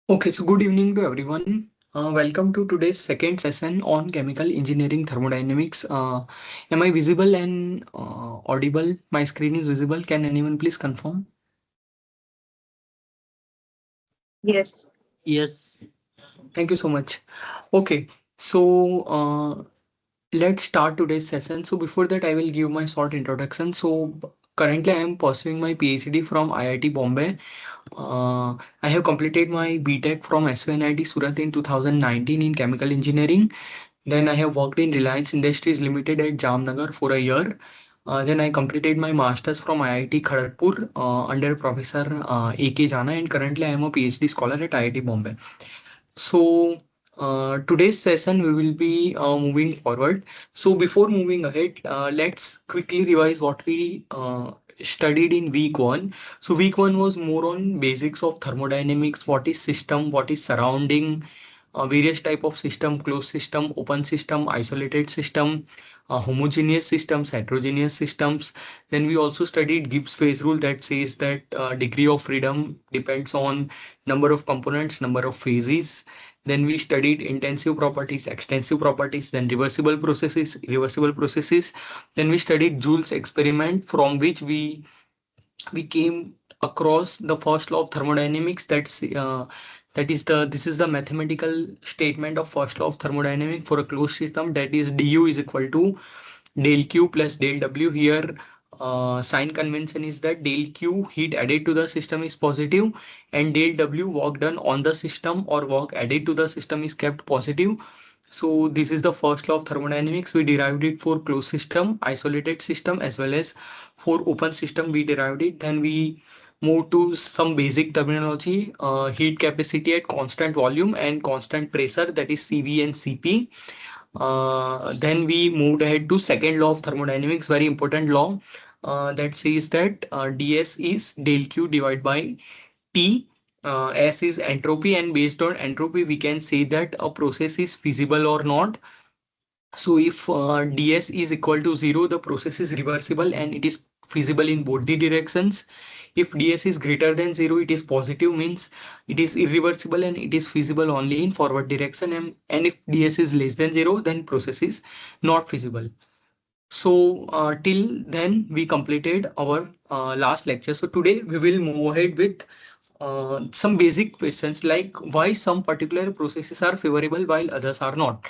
Okay, so good evening to everyone. Welcome to today's second session on chemical engineering thermodynamics. Am I visible and audible? My screen is visible. Can anyone please confirm? Yes. Yes, Thank you so much. Okay, so let's start today's session. So before that, I will give my short introduction. Currently I am pursuing my PhD from IIT Bombay. I have completed my BTech from SVNIT Surat in 2019 in chemical engineering. Then I have worked in Reliance Industries Limited at Jamnagar for a year. Then I completed my masters from IIT Kharagpur under Professor A.K. Jana, and currently I am a PhD scholar at IIT Bombay. So today's session we will be moving forward. So before moving ahead, let's quickly revise what we studied in week one. So week one was more on basics of thermodynamics, what is system, what is surrounding, various type of system, closed system, open system, isolated system, homogeneous systems, heterogeneous systems. Then we also studied Gibbs phase rule that says that degree of freedom depends on number of components, number of phases. Then we studied intensive properties, extensive properties, then reversible processes, irreversible processes. Then we studied Joule's experiment, from which we came across the first law of thermodynamics. That is the this is the mathematical statement of first law of thermodynamics for a closed system, that is du is equal to del q plus del w. Here sign convention is that del q heat added to the system is positive and del w work done on the system or work added to the system is kept positive. So this is the first law of thermodynamics. We derived it for closed system, isolated system, as well as for open system we derived it. Then we move to some basic terminology, heat capacity at constant volume and constant pressure, that is CV and CP. Then we moved ahead to second law of thermodynamics, very important law, that says that ds is del q divided by T. S is entropy, and based on entropy we can say that a process is feasible or not. So if ds is equal to 0, the process is reversible and it is feasible in both the directions. If ds is greater than 0, it is positive, means it is irreversible and it is feasible only in forward direction. And if ds is less than 0, then process is not feasible. So till then we completed our last lecture. So today we will move ahead with some basic questions like why some particular processes are favorable while others are not.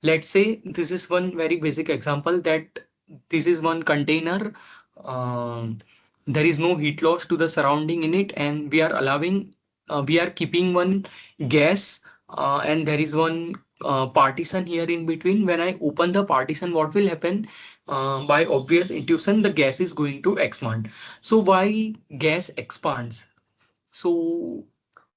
Let's say this is one very basic example, that this is one container. There is no heat loss to the surrounding in it, and we are keeping one gas, and there is one partition here in between. When I open the partition, what will happen? By obvious intuition, the gas is going to expand. So why gas expands? So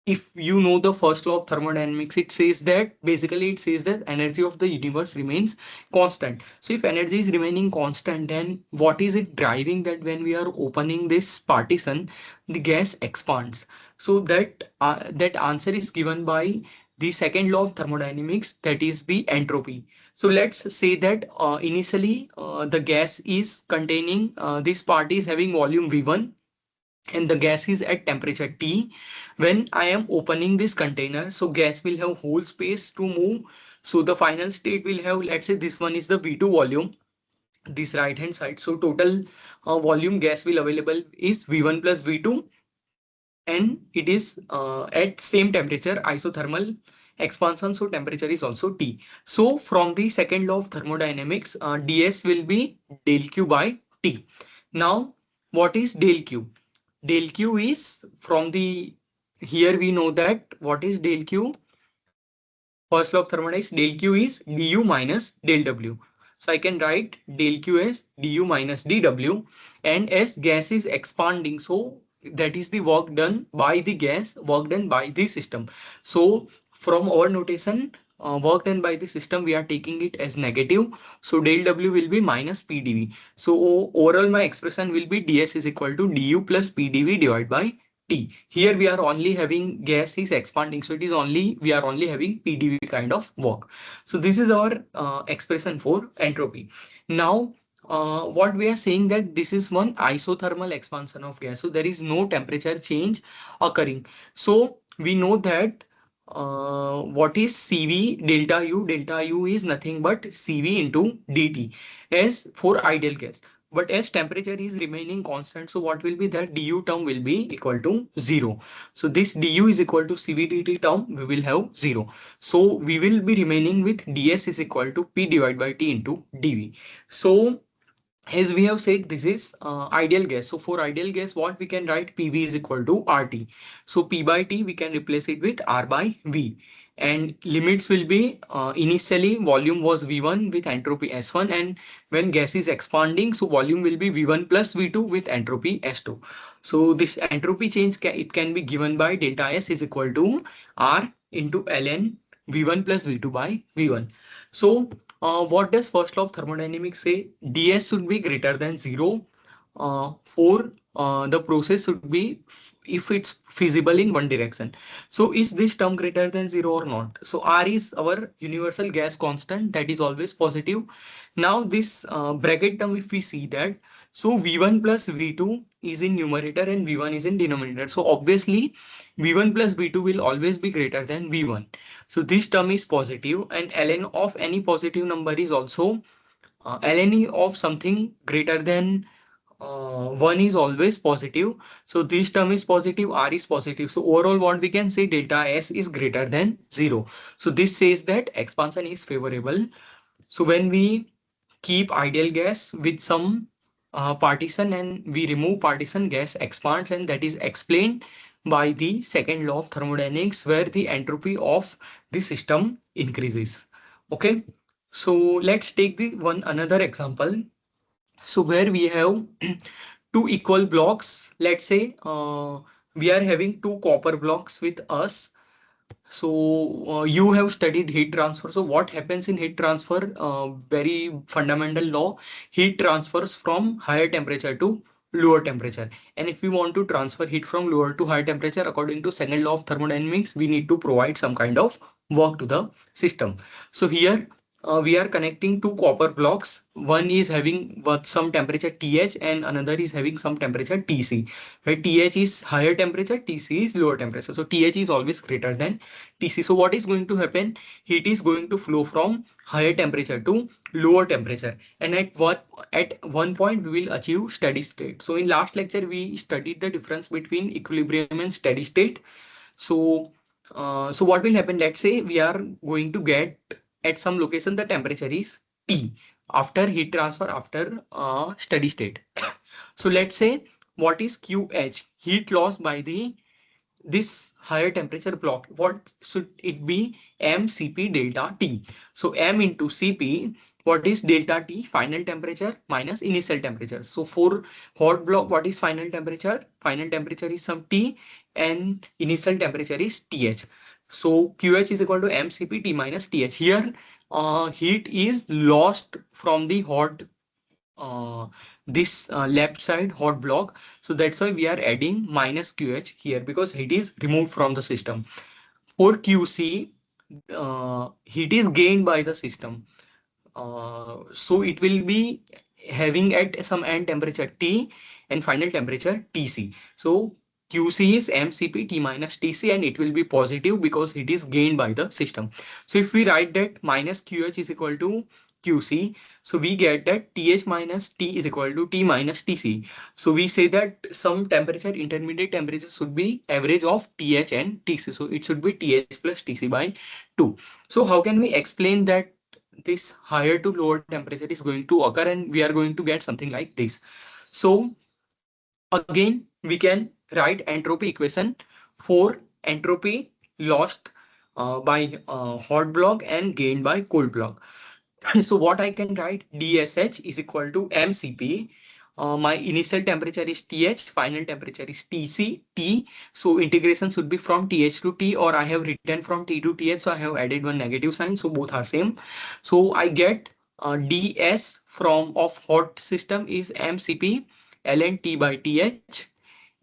if you know the first law of thermodynamics, it says that basically it says that energy of the universe remains constant. So if energy is remaining constant, then what is it driving that when we are opening this partition, the gas expands? So that answer is given by the second law of thermodynamics, that is the entropy. So let's say that initially the gas is containing this part is having volume V1 and the gas is at temperature T. When I am opening this container, so gas will have whole space to move. So the final state will have, let's say this one is the V2 volume, this right hand side. So total volume gas will available is V1 plus V2, and it is at same temperature, isothermal expansion. So temperature is also T. So from the second law of thermodynamics, ds will be del Q by T. Now what is del Q? Del Q is from the, here we know that what is del Q. First law of thermodynamics, del Q is du minus del W. So I can write del Q as du minus dW, and as gas is expanding, so that is the work done by the gas, work done by the system. So from our notation, work done by the system, we are taking it as negative. So del W will be minus PdV. So overall my expression will be ds is equal to du plus PdV divided by T. Here we are only having gas is expanding, so it is only, we are only having PdV kind of work. So this is our expression for entropy. Now what we are saying that this is one isothermal expansion of gas, so there is no temperature change occurring. So we know that what is CV delta U? Delta U is nothing but CV into dt as for ideal gas. But as temperature is remaining constant, so what will be that du term will be equal to 0. So this du is equal to CV dt term, we will have 0. So we will be remaining with ds is equal to P divided by T into dV. So as we have said, this is ideal gas. So for ideal gas, what we can write, PV is equal to RT. So P by T, we can replace it with R by V. And limits will be initially volume was V1 with entropy S1, and when gas is expanding, so volume will be V1 plus V2 with entropy S2. So this entropy change it can be given by delta S is equal to R into ln V1 plus V2 by V1. So what does first law of thermodynamics say? ds should be greater than 0 for the process should be if it's feasible in one direction. So is this term greater than 0 or not? So R is our universal gas constant, that is always positive. Now this bracket term, if we see that, so V1 plus V2 is in numerator and V1 is in denominator. So obviously V1 plus V2 will always be greater than V1. So this term is positive, and ln of any positive number is also ln of something greater than 1 is always positive. So this term is positive, R is positive. So overall what we can say, delta S is greater than 0. So this says that expansion is favorable. So when we keep ideal gas with some partition and we remove partition, gas expands, and that is explained by the second law of thermodynamics where the entropy of the system increases. Okay, so let's take the one another example. So where we have two equal blocks, let's say we are having two copper blocks with us. So you have studied heat transfer. So what happens in heat transfer? Very fundamental law. Heat transfers from higher temperature to lower temperature. And if we want to transfer heat from lower to higher temperature, according to second law of thermodynamics, we need to provide some kind of work to the system. So here we are connecting two copper blocks. One is having some temperature TH and another is having some temperature TC. Where TH is higher temperature, TC is lower temperature. So TH is always greater than TC. So what is going to happen? Heat is going to flow from higher temperature to lower temperature. And at one point we will achieve steady state. So in last lecture we studied the difference between equilibrium and steady state. So so what will happen? Let's say we are going to get at some location the temperature is T after heat transfer after steady state. So let's say what is QH? Heat loss by the this higher temperature block, what should it be? mcp delta T. So m into cp, what is delta T? Final temperature minus initial temperature. So for hot block, what is final temperature? Final temperature is some T and initial temperature is TH. So QH is equal to mcp T minus TH. Here heat is lost from the hot this left side hot block. So that's why we are adding minus QH here because heat is removed from the system. For QC, heat is gained by the system. So it will be having at some end temperature T and final temperature TC. So QC is mcp T minus TC and it will be positive because it is gained by the system. So if we write that minus QH is equal to QC, so we get that TH minus T is equal to T minus TC. So we say that some temperature, intermediate temperature should be average of TH and TC. So it should be TH plus TC by 2. So how can we explain that this higher to lower temperature is going to occur and we are going to get something like this? So again we can write entropy equation for entropy lost by hot block and gained by cold block. So what I can write, dsh is equal to mcp. My initial temperature is TH, final temperature is TC, T. So integration should be from TH to T, or I have written from T to TH. So I have added one negative sign. So both are same. So I get ds from of hot system is mcp ln T by TH.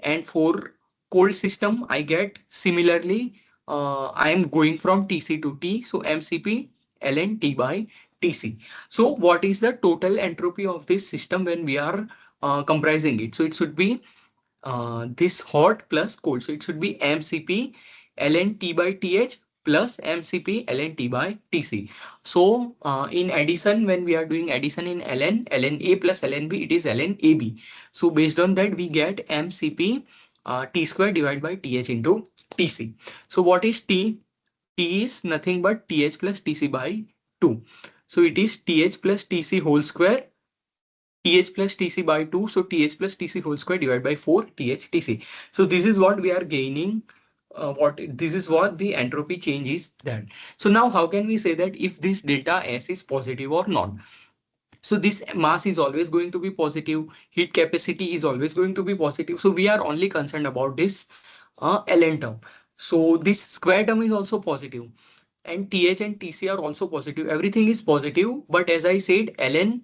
And for cold system, I get similarly, I am going from TC to T. So mcp ln T by TC. So what is the total entropy of this system when we are comprising it? So it should be this hot plus cold. So it should be mcp ln T by TH plus mcp ln t by tc. So in addition, when we are doing addition in ln a plus ln b, it is ln ab. So based on that, we get mcp t square divided by th into tc. So what is t? T is nothing but th plus tc by 2. So it is th plus tc whole square, th plus tc by 2. So th plus tc whole square divided by 4 th tc. So this is what we are gaining. What this is what the entropy change is that. So now how can we say that if this delta S is positive or not? So this mass is always going to be positive. Heat capacity is always going to be positive. So we are only concerned about this ln term. So this square term is also positive, and th and tc are also positive. Everything is positive, but as I said, ln,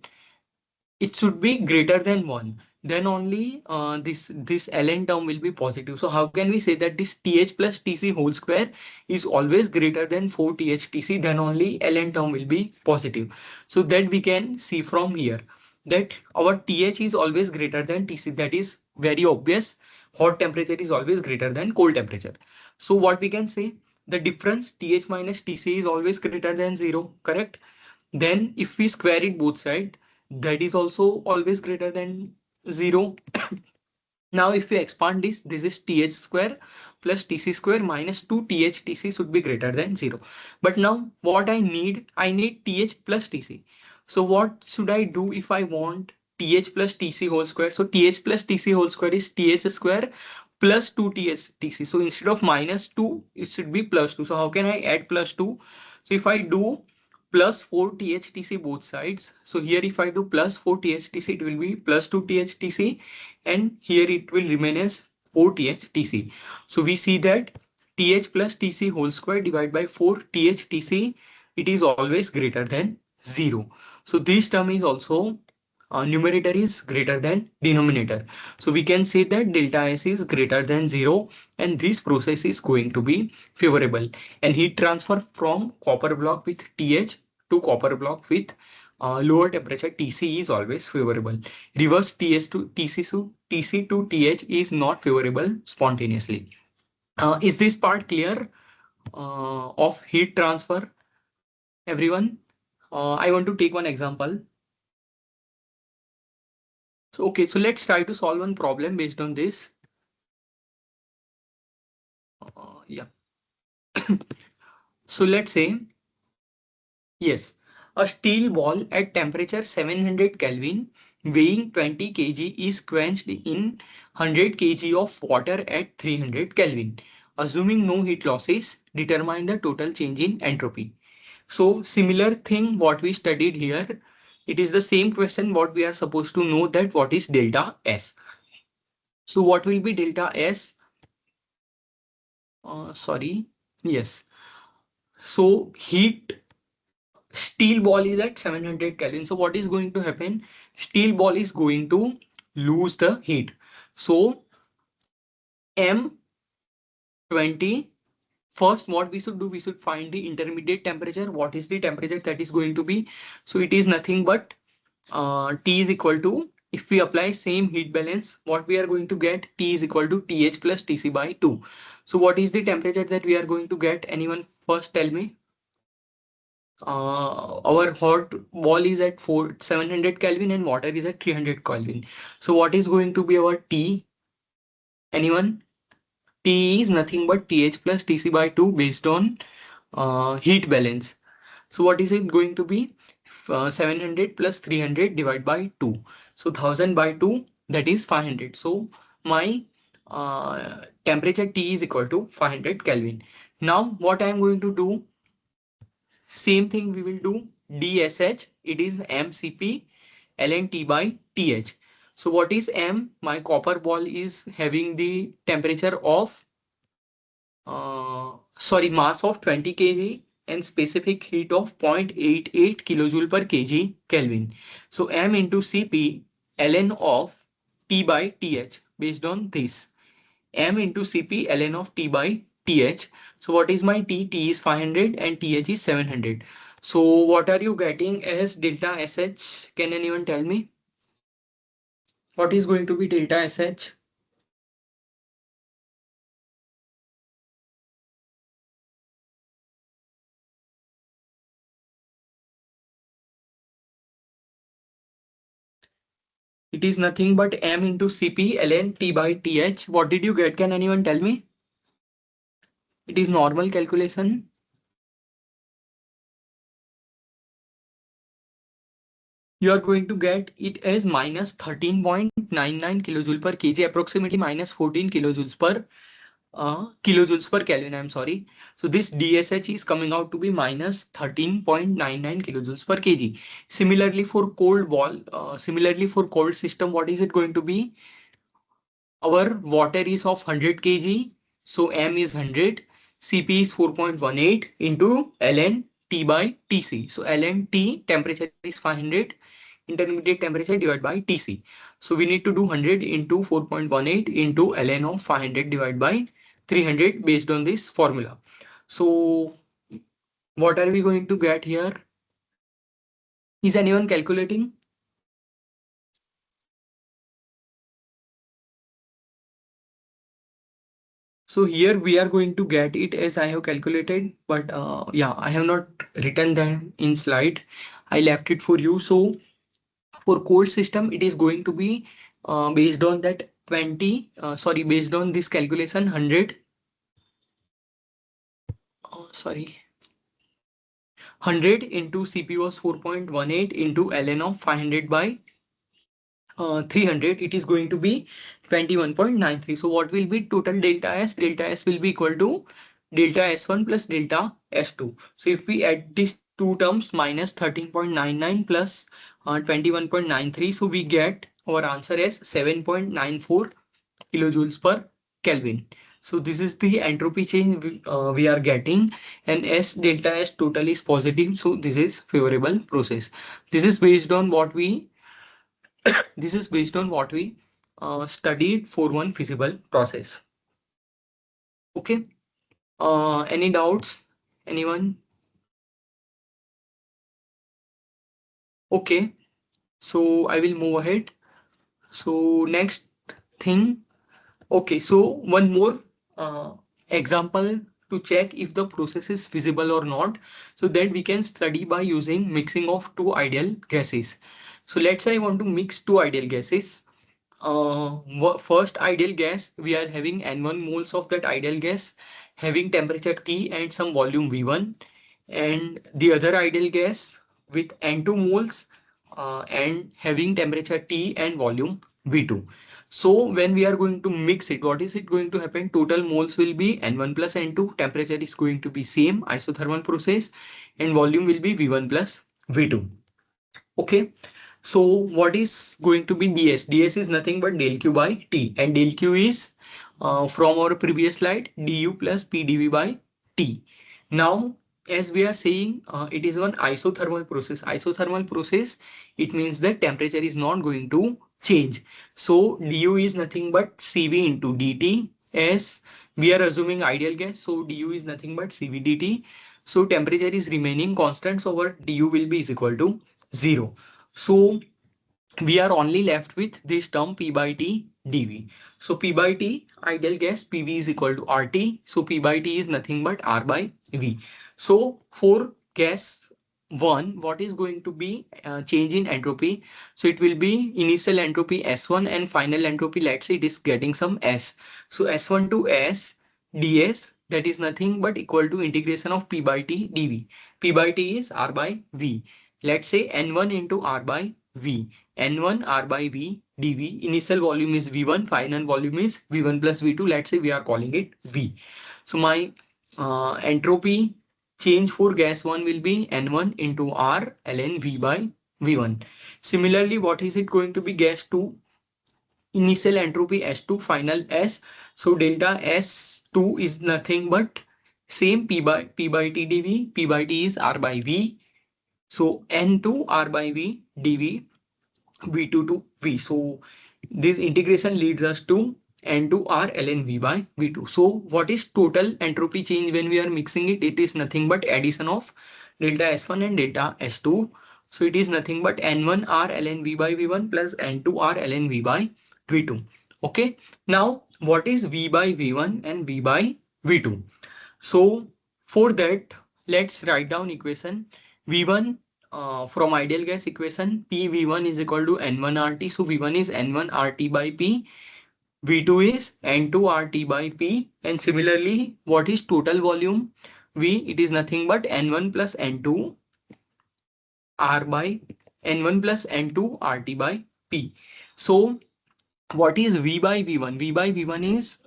it should be greater than 1. Then only this ln term will be positive. So how can we say that this th plus tc whole square is always greater than 4th tc? Then only ln term will be positive. So that we can see from here that our th is always greater than tc. That is very obvious. Hot temperature is always greater than cold temperature. So what we can say, the difference th minus tc is always greater than 0, correct? Then if we square it both sides, that is also always greater than 0. Now if we expand this, this is th square plus tc square minus 2th tc should be greater than 0. But now what I need th plus tc. So what should I do if I want th plus tc whole square? So th plus tc whole square is th square plus 2th tc. So instead of minus 2, it should be plus 2. So how can I add plus 2? So if I do plus 4th both sides. So here if I do plus 4th, it will be plus 2th, and here it will remain as 4th. So we see that th plus tc whole square divided by 4th, it is always greater than 0. So this term is also numerator is greater than denominator. So we can say that delta S is greater than 0, and this process is going to be favorable. And heat transfer from copper block with TH to copper block with lower temperature TC is always favorable. Reverse TS to TC to TH is not favorable spontaneously. Is this part clear of heat transfer, everyone? I want to take one example. So, okay, so let's try to solve one problem based on this. Yeah. So let's say, yes, a steel ball at temperature 700 Kelvin weighing 20 kg is quenched in 100 kg of water at 300 Kelvin. Assuming no heat losses, determine the total change in entropy. So similar thing what we studied here, it is the same question what we are supposed to know, that what is delta S. So what will be delta S? Sorry. Yes. So heat, steel ball is at 700 Kelvin. So what is going to happen? Steel ball is going to lose the heat. So M20, first what we should do, we should find the intermediate temperature. What is the temperature that is going to be? So it is nothing but T is equal to, if we apply same heat balance, what we are going to get, T is equal to TH plus TC by 2. So what is the temperature that we are going to get? Anyone first tell me? Our hot wall is at 700 Kelvin and water is at 300 Kelvin. So what is going to be our T? Anyone? T is nothing but TH plus TC by 2 based on heat balance. So what is it going to be? 700 plus 300 divided by 2. So 1000 by 2, that is 500. So my temperature T is equal to 500 Kelvin. Now what I am going to do, same thing we will do DSH. It is MCP ln T by TH. So what is M? My copper ball is having the temperature of mass of 20 kg and specific heat of 0.88 kilojoule per kg Kelvin. So M into Cp ln of T by TH based on this. M into Cp ln of T by TH. So what is my T? T is 500 and TH is 700. So what are you getting as delta SH? Can anyone tell me? What is going to be delta SH? It is nothing but m into Cp ln T by Th. What did you get? Can anyone tell me? It is normal calculation. You are going to get it as minus 13.99 kilojoule per kg, approximately minus 14 kilojoules per Kelvin. I'm sorry. So this DSH is coming out to be minus 13.99 kilojoules per kg. Similarly for cold system, what is it going to be? Our water is of 100 kg, so M is 100, Cp is 4.18 into ln T by Tc. So ln T temperature is 500, intermediate temperature divided by Tc. So we need to do 100 into 4.18 into ln of 500 divided by 300 based on this formula. So what are we going to get here? Is anyone calculating? So here we are going to get it as I have calculated, but yeah, I have not written them in slide. I left it for you. So for cold system, it is going to be based on that based on this calculation 100, sorry, 100 into Cp was 4.18 into ln of 500 by 300, it is going to be 21.93. So what will be total delta S? Delta S will be equal to delta S1 plus delta S2. So if we add these two terms, minus 13.99 plus 21.93, so we get our answer as 7.94 kilojoules per Kelvin. So this is the entropy change we are getting, and S delta S total is positive. So this is favorable process. This is based on what we this is based on what we studied for one feasible process. Okay. Any doubts? Anyone? Okay. So I will move ahead. So next thing. Okay. So one more example to check if the process is feasible or not. So that we can study by using mixing of two ideal gases. So let's say I want to mix two ideal gases. First ideal gas, we are having N1 moles of that ideal gas having temperature T and some volume V1, and the other ideal gas with N2 moles and having temperature T and volume V2. So when we are going to mix it, what is it going to happen? Total moles will be N1 plus N2, temperature is going to be same, isothermal process, and volume will be V1 plus V2. Okay. So what is going to be ds? ds is nothing but del q by t, and del q is from our previous slide du plus pdv by t. Now, as we are saying, it is one isothermal process. Isothermal process, it means that temperature is not going to change. So du is nothing but cv into dt. As we are assuming ideal gas, so du is nothing but cv dt. So temperature is remaining constant, so our du will be is equal to 0. So we are only left with this term P by T dV. So P by T, ideal gas, PV is equal to RT. So P by T is nothing but R by V. So for gas 1, what is going to be change in entropy? So it will be initial entropy S1 and final entropy, let's say it is getting some S. So S1 to S ds, that is nothing but equal to integration of P by T dV. P by T is R by V. Let's say N1 into R by V. N1 R by V dV. Initial volume is V1, final volume is V1 plus V2. Let's say we are calling it V. So my entropy change for gas 1 will be N1 into R ln V by V1. Similarly, what is it going to be gas 2? Initial entropy S2, final S. So delta S2 is nothing but same P by T dV. P by T is R by V. So N2 R by V dV V2 to V. So this integration leads us to N2 R ln V by V2. So what is total entropy change when we are mixing it? It is nothing but addition of delta S1 and delta S2. So it is nothing but N1 R ln V by V1 plus N2 R ln V by V2. Okay. Now what is V by V1 and V by V2? So for that, let's write down equation V1 from ideal gas equation, P V1 is equal to N1 RT. So V1 is N1 RT by P. V2 is N2 RT by P. And similarly, what is total volume? V, it is nothing but N1 plus N2 R by N1 plus N2 RT by P. So what is V by V1? V by V1 is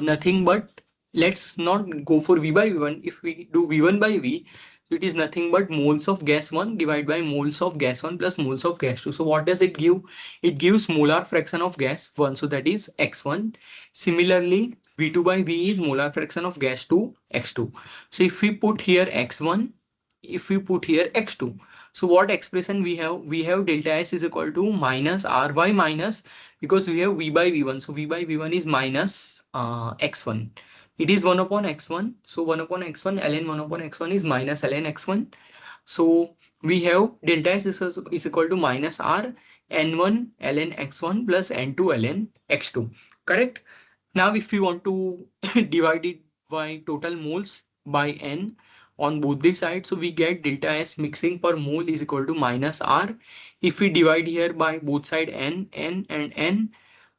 nothing but, let's not go for V by V1. If we do V1 by V, it is nothing but moles of gas 1 divided by moles of gas 1 plus moles of gas 2. So what does it give? It gives molar fraction of gas 1. So that is X1. Similarly, V2 by V is molar fraction of gas 2, X2. So if we put here X1, if we put here X2, so what expression we have? We have delta S is equal to minus R by minus, because we have V by V1. So V by V1 is minus X1. It is 1 upon X1. So 1 upon X1, ln 1 upon X1 is minus ln X1. So we have delta S is equal to minus R N1 ln X1 plus N2 ln X2. Correct? Now, if we want to divide it by total moles by N on both the sides, so we get delta S mixing per mole is equal to minus R. If we divide here by both side N, N and N,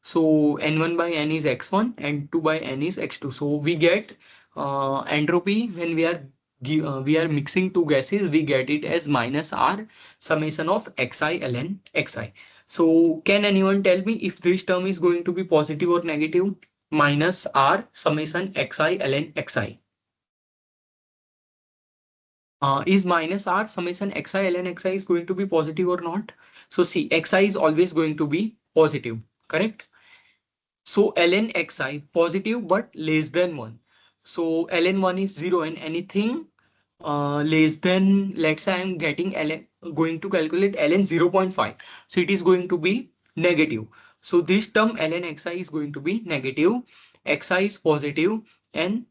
so N1 by N is X1, N2 by N is X2. So we get entropy when we are mixing two gases, we get it as minus R summation of Xi ln Xi. So can anyone tell me if this term is going to be positive or negative? Minus R summation Xi ln Xi. Is minus R summation Xi ln Xi is going to be positive or not? So see, Xi is always going to be positive, correct? So ln Xi positive but less than 1. So ln 1 is 0, and anything less than, let's say I'm getting ln, going to calculate ln 0.5. So it is going to be negative. So this term ln Xi is going to be negative. Xi is positive and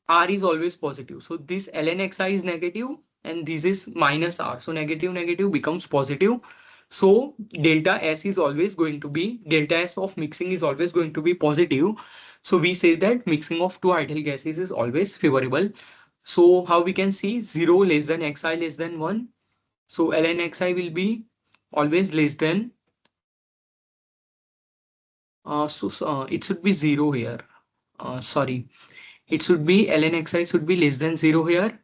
R is always positive. So this ln Xi is negative and this is minus R. So negative negative becomes positive. So delta S is always going to be, delta S of mixing is always going to be positive. So we say that mixing of two ideal gases is always favorable. So how we can see 0 less than Xi less than 1. So ln Xi will be always less than, it should be 0 here. Sorry, it should be ln Xi should be less than 0 here.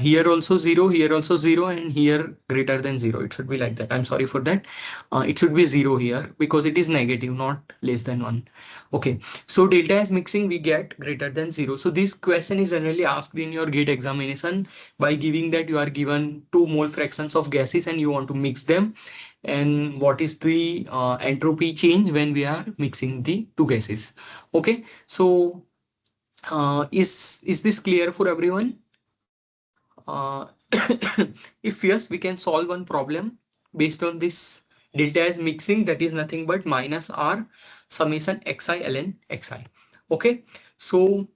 Here also 0, here also 0, and here greater than 0. It should be like that. I'm sorry for that. It should be 0 here because it is negative, not less than 1. Okay, so delta S mixing we get greater than 0. So this question is generally asked in your GATE examination by giving that you are given two mole fractions of gases and you want to mix them. And what is the entropy change when we are mixing the two gases? Okay, so is this clear for everyone? Uh, if yes, we can solve one problem based on this delta S mixing, that is nothing but minus R summation Xi ln Xi. Okay, so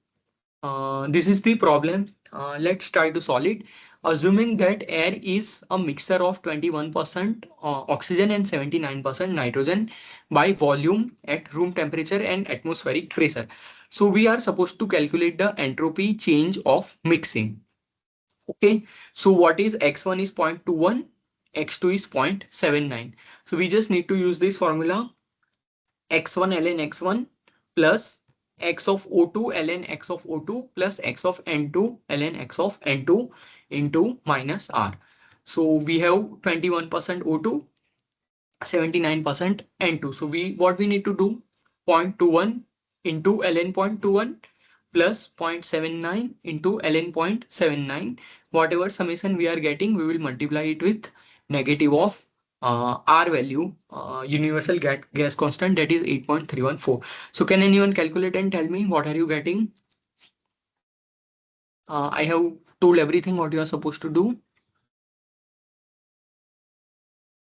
this is the problem. Let's try to solve it. Assuming that air is a mixture of 21% oxygen and 79% nitrogen by volume at room temperature and atmospheric pressure. So we are supposed to calculate the entropy change of mixing. Okay, so what is x1 is 0.21, x2 is 0.79. So we just need to use this formula, x1 ln x1 plus x of O2 ln x of O2 plus x of N2 ln x of N2 into minus R. So we have 21% O2, 79% N2. So what we need to do, 0.21 into ln 0.21 plus 0.79 into ln 0.79. Whatever summation we are getting, we will multiply it with negative of R value, universal gas constant, that is 8.314. So can anyone calculate and tell me what are you getting? I have told everything what you are supposed to do.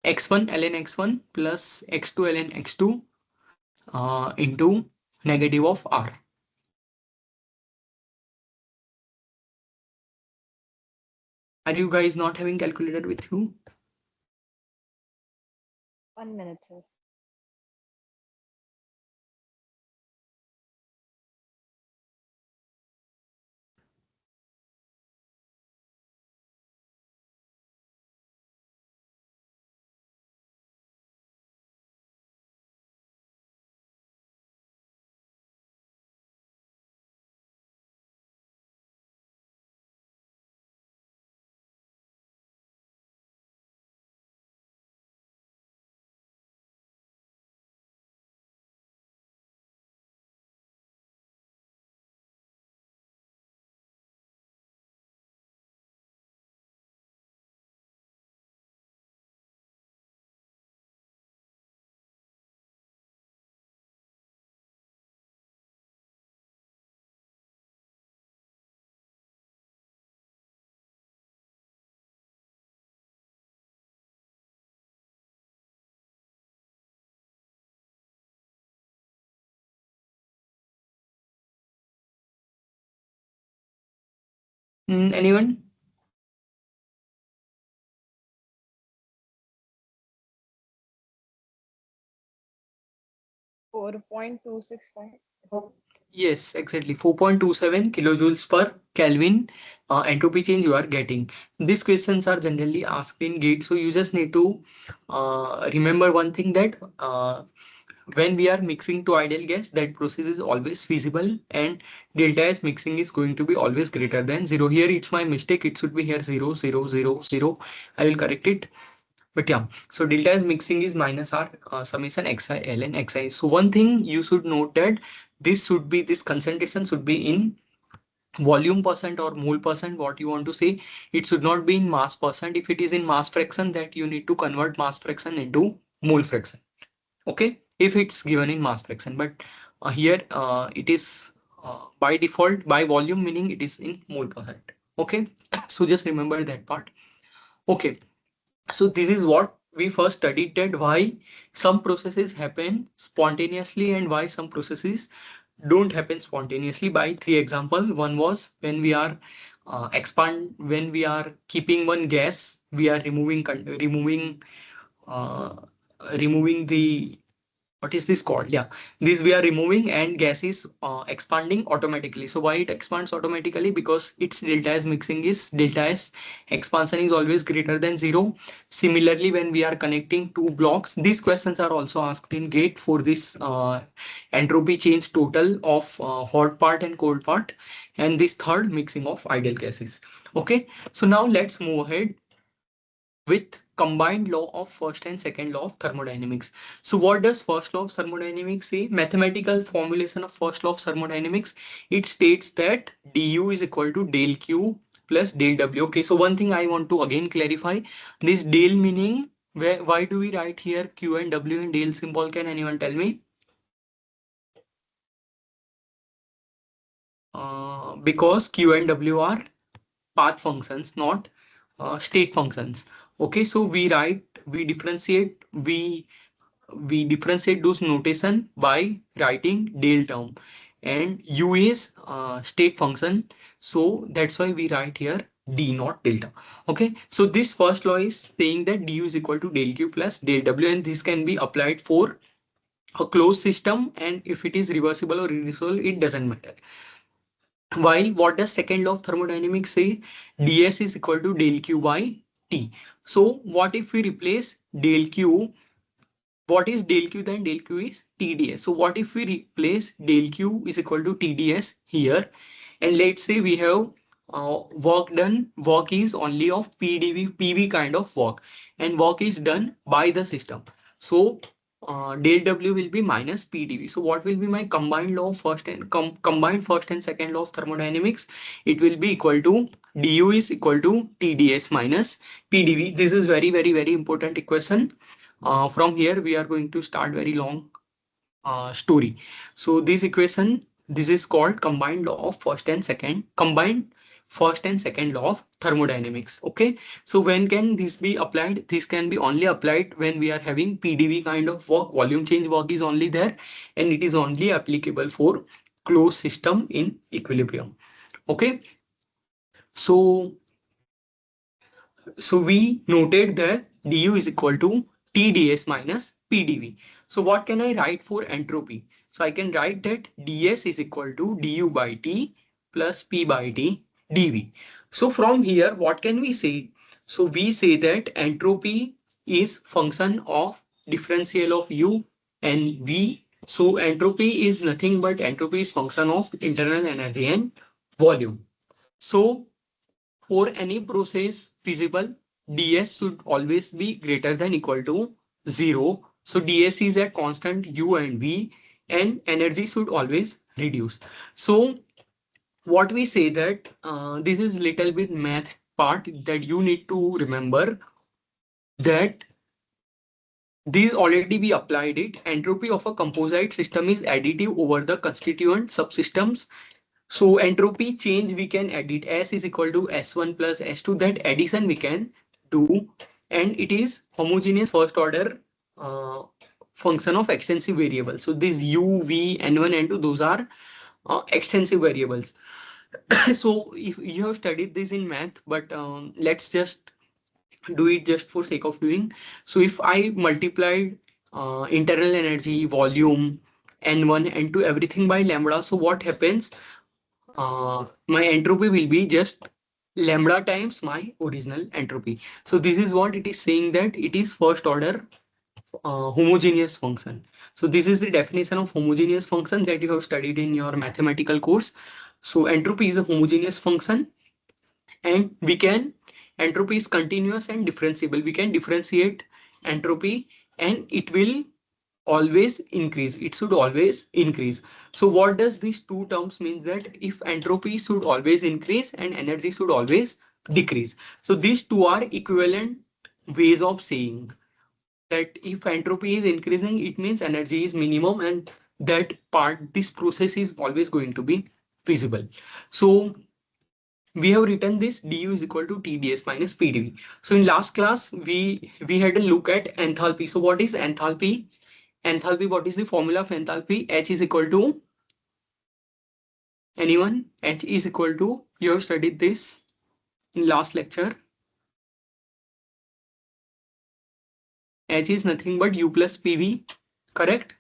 x1 ln x1 plus x2 ln x2 into negative of R. Are you guys not having calculator with you? 1 minute, sir. Anyone? 4.265. Yes, exactly. 4.27 kilojoules per Kelvin entropy change you are getting. These questions are generally asked in GATE, so you just need to remember one thing that when we are mixing to ideal gas, that process is always feasible and delta S mixing is going to be always greater than zero. Here it's my mistake. It should be here 0, 0, 0, 0. I will correct it. But yeah, so delta S mixing is minus R summation xi ln xi. So one thing you should note that this concentration should be in volume percent or mole percent, what you want to say. It should not be in mass percent. If it is in mass fraction, that you need to convert mass fraction into mole fraction. Okay, if it's given in mass fraction, but here it is by default by volume, meaning it is in mole percent. Okay, so just remember that part. Okay, so this is what we first studied, that why some processes happen spontaneously and why some processes don't happen spontaneously, by three example. One was when we are when we are keeping one gas, we are uh, removing the, what is this called? Yeah, this we are removing and gas is expanding automatically. So why it expands automatically? Because its delta S mixing is delta S expansion is always greater than zero. Similarly, when we are connecting two blocks, these questions are also asked in GATE for this entropy change total of hot part and cold part, and this third mixing of ideal gases. Okay, so now let's move ahead with combined law of first and second law of thermodynamics. So what does first law of thermodynamics say? Mathematical formulation of first law of thermodynamics. It states that du is equal to del q plus del w. Okay, so one thing I want to again clarify, this del meaning, why do we write here q and w in del symbol? Can anyone tell me? Because q and w are path functions, not state functions. Okay, so we differentiate those notation by writing del term, and u is state function, so that's why we write here d, not delta. Okay, so this first law is saying that du is equal to del q plus del w, and this can be applied for a closed system, and if it is reversible or irreversible, it doesn't matter. Why? What does second law of thermodynamics say? ds is equal to del q by t. So what if we replace del q, what is del q? Then del q is TDS. So what if we replace del q is equal to TDS here, and let's say we have work done, work is only of PDV, PV kind of work, and work is done by the system. So del W will be minus PdV. So what will be my combined law of first and combined first and second law of thermodynamics? It will be equal to du is equal to TDS minus PdV. This is very important equation. From here we are going to start very long story. So this equation, this is called combined law of combined first and second law of thermodynamics. Okay, so when can this be applied? This can be only applied when we are having PdV kind of work, volume change work is only there, and it is only applicable for closed system in equilibrium. Okay, so we noted that du is equal to TdS minus PdV. So what can I write for entropy? So I can write that ds is equal to du by t plus p by t dv. So from here, what can we say? So we say that entropy is function of differential of u and v. So entropy is nothing but entropy is function of internal energy and volume. So for any process feasible, ds should always be greater than equal to 0. So ds is a constant u and v, and energy should always reduce. So what we say that this is little bit math part that you need to remember, that these already we applied it. Entropy of a composite system is additive over the constituent subsystems. So entropy change we can edit, S is equal to S1 plus S2, that addition we can do, and it is homogeneous first order uh, function of extensive variables. So these U, V, N1, N2, those are extensive variables. So if you have studied this in math, but let's just do it just for sake of doing. So if I multiplied internal energy, volume, n1, n2, everything by lambda, so what happens? My entropy will be just lambda times my original entropy. So this is what it is saying, that it is first order homogeneous function. So this is the definition of homogeneous function that you have studied in your mathematical course. So entropy is a homogeneous function, and we can, entropy is continuous and differentiable. We can differentiate entropy and it will always increase. It should always increase. So what does these two terms means? That if entropy should always increase and energy should always decrease. So these two are equivalent ways of saying that if entropy is increasing, it means energy is minimum, and that part, this process is always going to be feasible. So we have written this du is equal to tds minus pdv. So in last class, we had a look at enthalpy. So what is enthalpy? Enthalpy, what is the formula of enthalpy? H is equal to, anyone? H is equal to, you have studied this in last lecture. H is nothing but u plus pv, correct?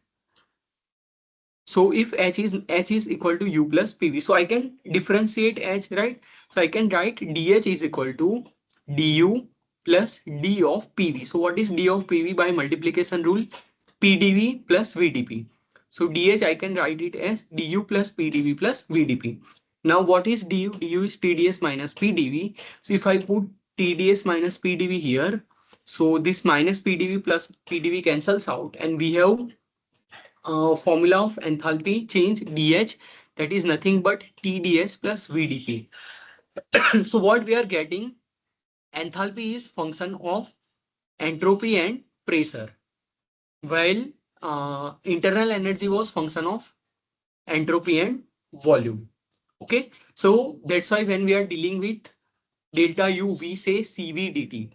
So if H is equal to u plus pv, so I can differentiate H, right? So I can write dH is equal to du plus d of pv. So what is d of pv? By multiplication rule, pdv plus vdp. So dH I can write it as du plus pdv plus vdp. Now what is du? Du is tds minus pdv. So if I put tds minus pdv here, so this minus pdv plus pdv cancels out, and we have formula of enthalpy change dH, that is nothing but TdS plus VdP. So what we are getting, enthalpy is function of entropy and pressure, while internal energy was function of entropy and volume. Okay, so that's why when we are dealing with delta U, we say CV dt.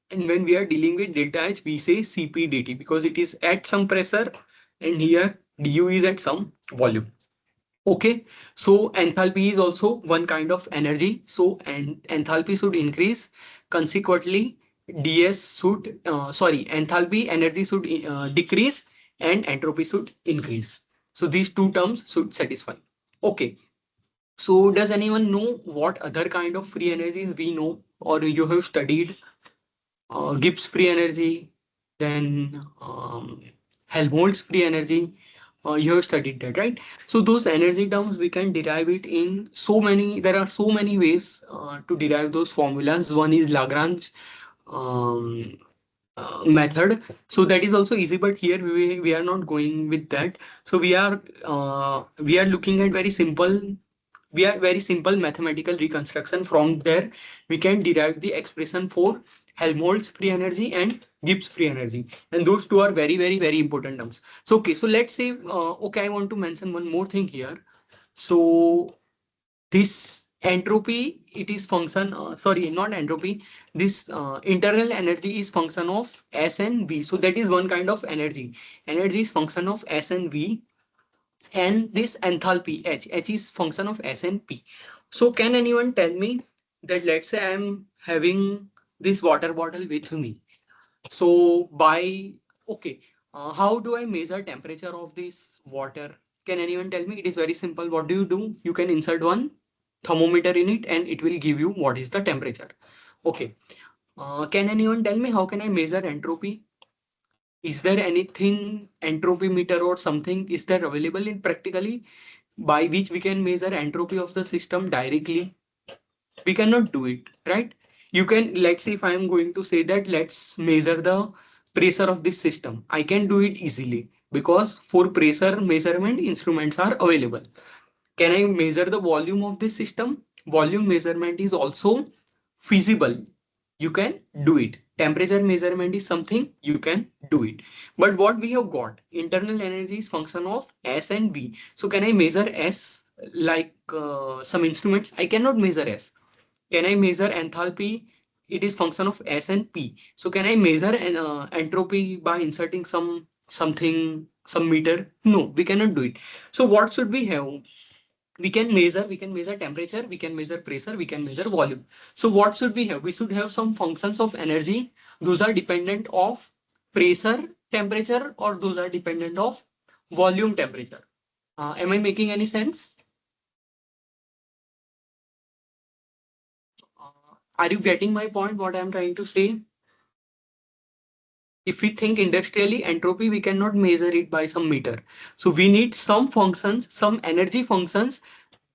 And when we are dealing with delta H, we say Cp dt, because it is at some pressure, and here du is at some volume. Okay, so enthalpy is also one kind of energy. So and enthalpy should increase. Consequently, ds should enthalpy energy should decrease, and entropy should increase. So these two terms should satisfy. Okay. So does anyone know what other kind of free energies we know or you have studied? Gibbs free energy, then Helmholtz free energy. You have studied that, right? So those energy terms, we can derive it in so many. There are so many ways to derive those formulas. One is Lagrange um, method. So that is also easy, but here we are not going with that. So we are looking at very simple. We are very simple mathematical reconstruction. From there, we can derive the expression for Helmholtz free energy and Gibbs free energy, and those two are very very very important terms. So okay, so let's say okay, I want to mention one more thing here. So this entropy, it is function, sorry, not entropy, this internal energy is function of S and V. So that is one kind of energy. Energy is function of S and V, and this enthalpy H is function of S and P. So can anyone tell me that, let's say I am having this water bottle with me. So by, okay, how do I measure temperature of this water? Can anyone tell me? It is very simple. What do? You can insert one thermometer in it and it will give you what is the temperature. Okay. Can anyone tell me how can I measure entropy? Is there anything, entropy meter or something, is there available in practically by which we can measure entropy of the system directly? We cannot do it, right? You can, let's say if I am going to say that let's measure the pressure of this system, I can do it easily because for pressure measurement instruments are available. Can I measure the volume of this system? Volume measurement is also feasible. You can do it. Temperature measurement is something you can do it. But what we have got, internal energy is function of S and V. So can I measure S like some instruments? I cannot measure S. Can I measure enthalpy? It is function of S and P. So can I measure entropy by inserting some something, some meter? No, we cannot do it. So what should we have? we can measure temperature, we can measure pressure, we can measure volume. So what should we have? We should have some functions of energy. Those are dependent of pressure, temperature, or those are dependent of volume, temperature. Am I making any sense? Are you getting my point, what I am trying to say? If we think industrially, entropy, we cannot measure it by some meter. So we need some functions, some energy functions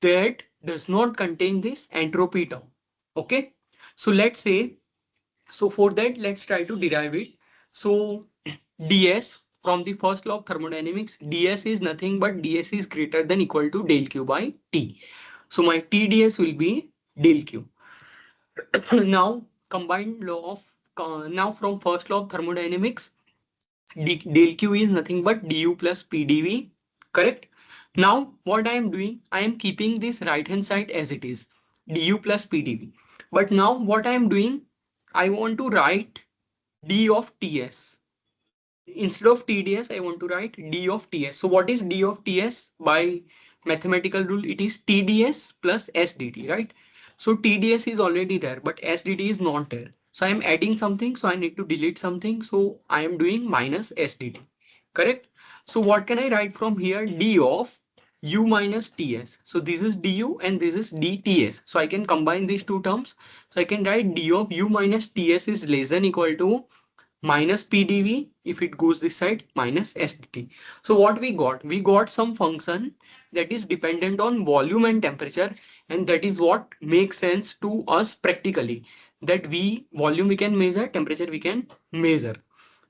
that does not contain this entropy term. Okay. So let's say, so for that, let's try to derive it. So ds, from the first law of thermodynamics, ds is nothing but ds is greater than equal to del q by t. So my tds will be del q. Now combined law of, now from first law of thermodynamics, del q is nothing but du plus pdv, correct? Now what I am doing, I am keeping this right hand side as it is, du plus pdv. But now what I am doing, I want to write d of ts. Instead of TDS, I want to write D of TS. So what is D of TS? By mathematical rule, it is TDS plus SDT, right? So TDS is already there, but SDT is not there. So I am adding something, so I need to delete something. So I am doing minus SDT, correct? So what can I write from here? D of U minus TS. So this is DU and this is DTS. So I can combine these two terms. So I can write D of U minus TS is less than equal to minus PdV, if it goes this side, minus SDT. So what we got? We got some function that is dependent on volume and temperature, and that is what makes sense to us practically. That we volume we can measure, temperature we can measure.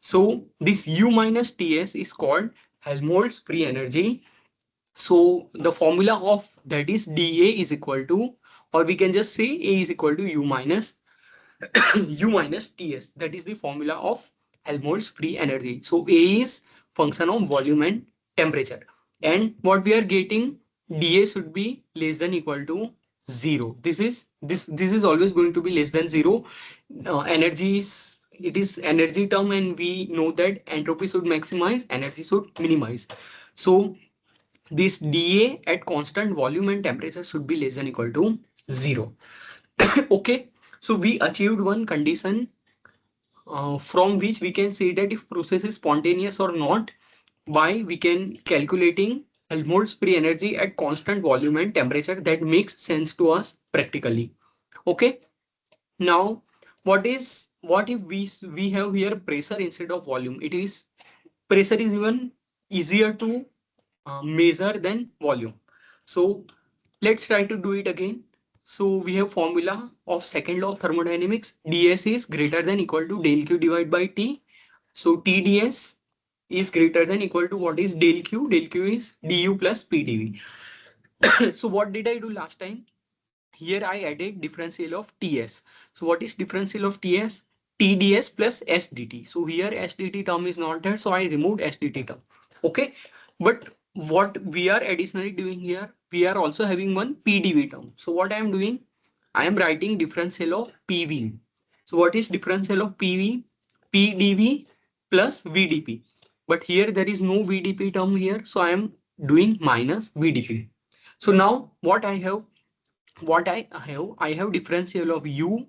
So this U minus TS is called Helmholtz free energy. So the formula of that is dA is equal to, or we can just say A is equal to U minus U minus Ts. That is the formula of Helmholtz free energy. So A is function of volume and temperature. And what we are getting, dA should be less than equal to 0. This is always going to be less than 0. Energy is, it is energy term, and we know that entropy should maximize, energy should minimize. So this dA at constant volume and temperature should be less than equal to 0. Okay, so we achieved one condition from which we can say that if process is spontaneous or not by we can calculating Helmholtz free energy at constant volume and temperature. That makes sense to us practically. Okay, now what if we have here pressure instead of volume? It is, pressure is even easier to measure than volume. So let's try to do it again. So we have formula of second law of thermodynamics. ds is greater than equal to del q divided by t. So tds is greater than equal to, what is del q? Del q is du plus pdv. So what did I do last time? Here I added differential of Ts. So what is differential of Ts? TdS plus SDT. So here SDT term is not there, so I removed SDT term. Okay. But what we are additionally doing here, we are also having one PdV term. So what I am doing, I am writing differential of PV. So what is differential of PV? PdV plus VdP. But here there is no VdP term here, so I am doing minus VdP. So now I have differential of U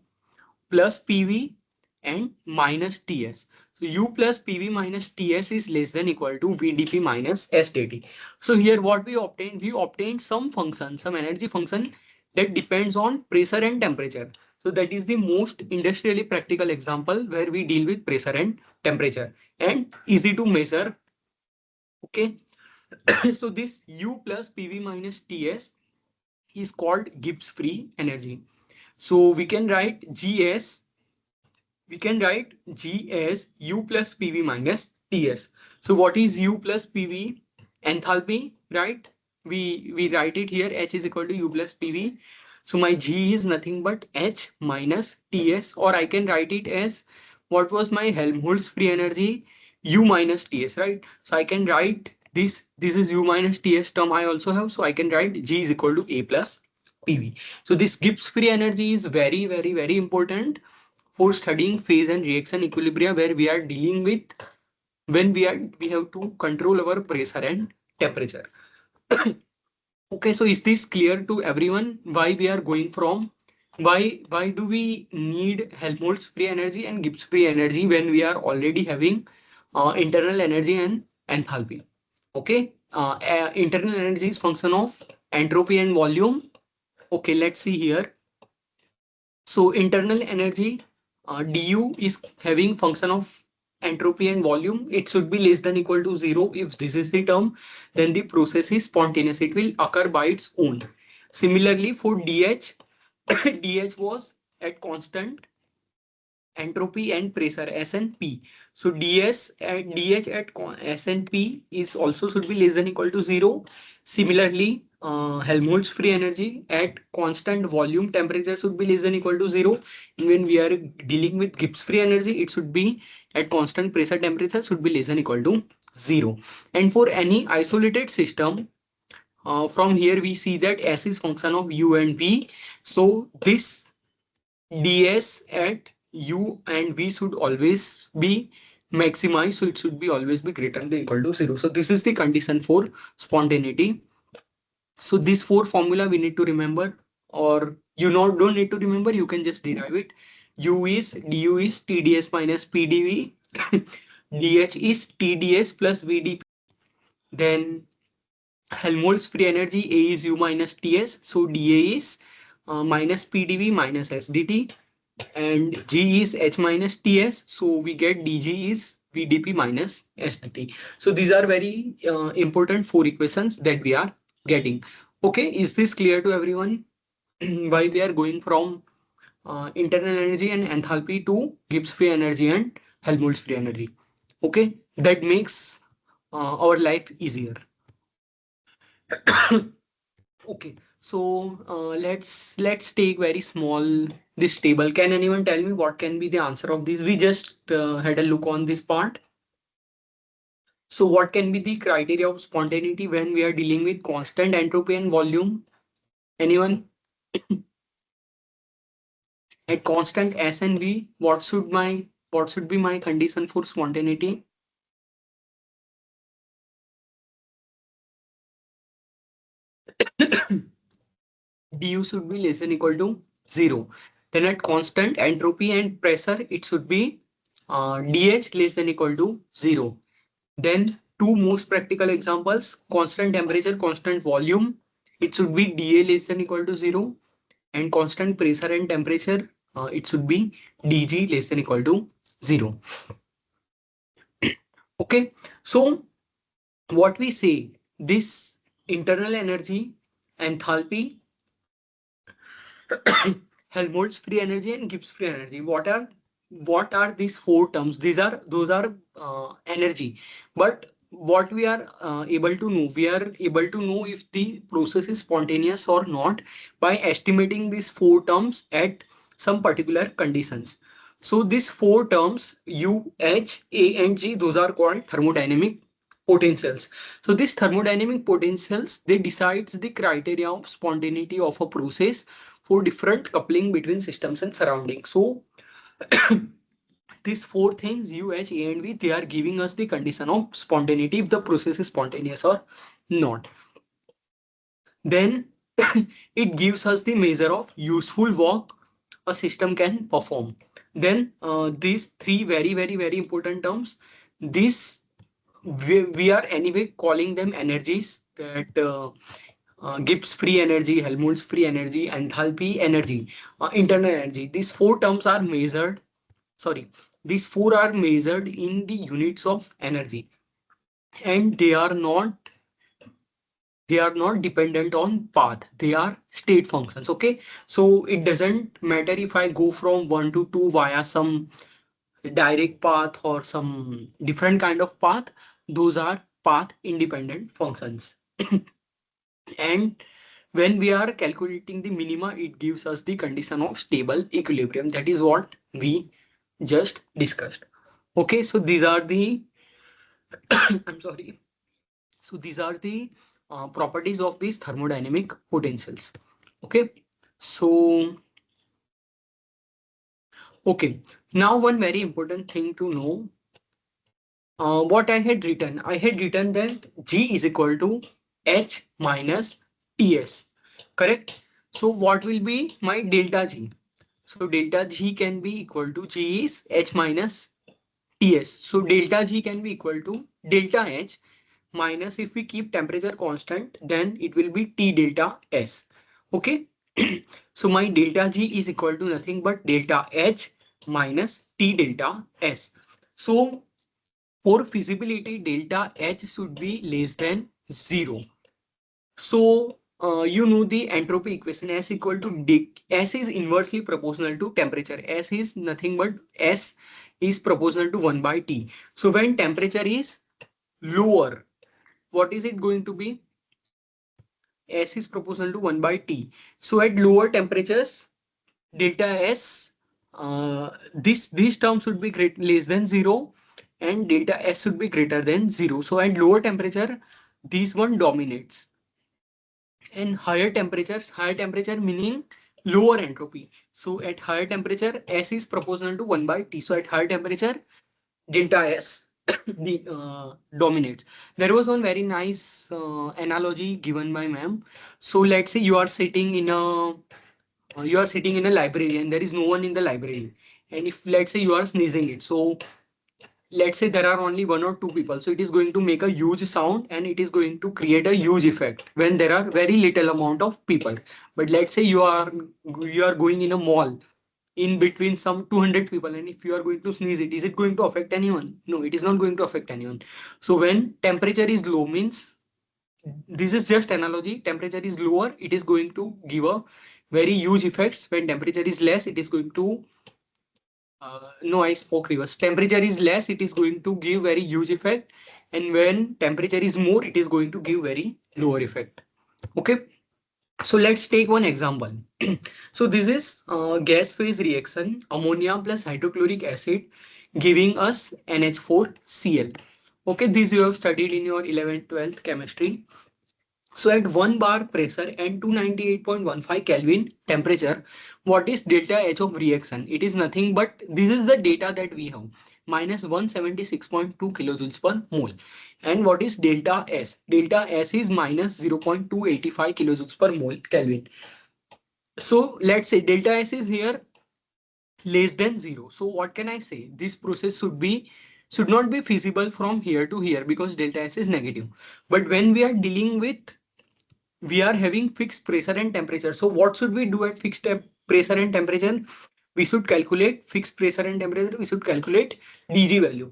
plus PV and minus TS. So U plus PV minus TS is less than equal to VdP minus SdT. So here what we obtained? We obtained some function, some energy function that depends on pressure and temperature. So that is the most industrially practical example where we deal with pressure and temperature and easy to measure. Okay. So this U plus PV minus TS is called Gibbs free energy. So we can write G as U plus PV minus TS. So what is U plus PV? Enthalpy, right? We write it here, H is equal to U plus PV. So my G is nothing but H minus TS, or I can write it as, what was my Helmholtz free energy? U minus TS, right? So I can write this is U minus TS term I also have. So I can write G is equal to A plus PV. So this Gibbs free energy is very, very, very important for studying phase and reaction equilibria, where we are dealing with when we have to control our pressure and temperature. Okay, so is this clear to everyone why we are going from why do we need Helmholtz free energy and Gibbs free energy when we are already having internal energy and enthalpy? Okay, internal energy is function of entropy and volume. Okay, let's see here. So internal energy du is having function of entropy and volume. It should be less than equal to zero. If this is the term, then the process is spontaneous. It will occur by its own. Similarly, for dH, dH was at constant entropy and pressure S and P. So dH at S and P is also should be less than equal to zero. Similarly, Helmholtz free energy at constant volume temperature should be less than equal to zero. And when we are dealing with Gibbs free energy, it should be at constant pressure temperature should be less than equal to zero. And for any isolated system, from here we see that S is function of U and V. So this ds at u and v should always be maximized, so it should be always be greater than equal to zero. So this is the condition for spontaneity. So this four formula we need to remember, or you not don't need to remember, you can just derive it. U is du is tds minus pdv. Dh is tds plus vdp. Then Helmholtz free energy A is U minus Ts. So dA is minus PdV minus SdT, and G is H minus Ts. So we get dG is VdP minus SdT. So these are very important four equations that we are getting. Okay, is this clear to everyone? Why we are going from internal energy and enthalpy to Gibbs free energy and Helmholtz free energy? Okay, that makes our life easier. Okay, so let's take very small this table. Can anyone tell me what can be the answer of this? We just had a look on this part. So what can be the criteria of spontaneity when we are dealing with constant entropy and volume? Anyone? At constant S and V, what should be my condition for spontaneity? Du should be less than equal to zero. Then at constant entropy and pressure, it should be dH less than equal to zero. Then two most practical examples, constant temperature, constant volume. It should be dA less than equal to zero, and constant pressure and temperature, it should be dG less than equal to zero. Okay, so what we say, this internal energy, enthalpy, Helmholtz free energy and Gibbs free energy. What are these four terms? Those are energy. But what we are able to know, we are able to know if the process is spontaneous or not by estimating these four terms at some particular conditions. So these four terms U, H, A, and G, those are called thermodynamic potentials. So these thermodynamic potentials, they decides the criteria of spontaneity of a process for different coupling between systems and surroundings. So these four things U, H, A, and V, they are giving us the condition of spontaneity if the process is spontaneous or not. Then it gives us the measure of useful work a system can perform. Then these three very important terms, this we are anyway calling them energies, that Gibbs free energy, Helmholtz free energy, enthalpy energy, internal energy. These four terms are measured. Sorry, these four are measured in the units of energy, and they are not dependent on path. They are state functions. Okay, so it doesn't matter if I go from 1 to 2 via some direct path or some different kind of path. Those are path independent functions. And when we are calculating the minima, it gives us the condition of stable equilibrium. That is what we just discussed. Okay, so these are the I'm sorry. So these are the properties of these thermodynamic potentials. Okay, so okay, now one very important thing to know, what I had written that G is equal to H minus Ts. Correct? So what will be my delta G? So delta G can be equal to G is H minus Ts. So delta G can be equal to delta H minus, if we keep temperature constant, then it will be T delta S. Okay. So my delta G is equal to nothing but delta H minus T delta S. So for feasibility, delta H should be less than 0. So you know the entropy equation, S equal to D. S is inversely proportional to temperature. S is nothing but S is proportional to 1 by T. So when temperature is lower, what is it going to be? S is proportional to 1 by T. So at lower temperatures, delta S, this term should be less than 0 and delta S should be greater than 0. So at lower temperature, this one dominates. And higher temperature meaning lower entropy. So at higher temperature, S is proportional to 1 by T. So at higher temperature, delta S dominates. There was one very nice analogy given by ma'am. So let's say you are sitting in a library and there is no one in the library. And if let's say you are sneezing it, so let's say there are only one or two people, so it is going to make a huge sound and it is going to create a huge effect when there are very little amount of people. But let's say you are going in a mall in between some 200 people, and if you are going to sneeze it, is it going to affect anyone? No, it is not going to affect anyone. So when temperature is low means, this is just analogy, temperature is lower, it is going to give a very huge effects. When temperature is less, it is going to no, I spoke reverse. Temperature is less, it is going to give very huge effect, and when temperature is more, it is going to give very lower effect. Okay, so let's take one example. So this is gas phase reaction, ammonia plus hydrochloric acid giving us NH4Cl. Okay, this you have studied in your 11th, 12th chemistry. So at 1 bar pressure and 298.15 Kelvin temperature, what is delta H of reaction? It is nothing but this is the data that we have, minus 176.2 kilojoules per mole. And what is delta S? Delta S is minus 0.285 kilojoules per mole Kelvin. So let's say delta S is here less than 0. So what can I say? This process should not be feasible from here to here because delta S is negative. But when we are dealing with, we are having fixed pressure and temperature. So what should we do at fixed pressure and temperature? We should calculate fixed pressure and temperature. We should calculate dg value.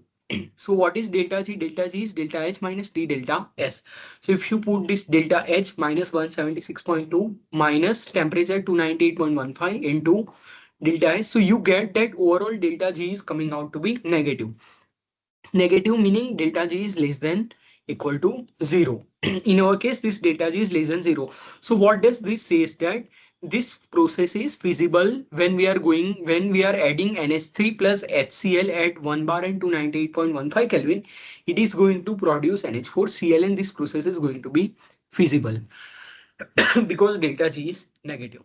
So what is delta G? Delta G is delta H minus T delta S. So if you put this delta H minus 176.2 minus temperature 298.15 into delta S, so you get that overall delta G is coming out to be negative. Negative meaning delta G is less than equal to 0. In our case, this delta G is less than 0. So what does this say is that this process is feasible when we are adding NH3 plus HCl at 1 bar and 298.15 Kelvin, it is going to produce NH4Cl and this process is going to be feasible because delta G is negative.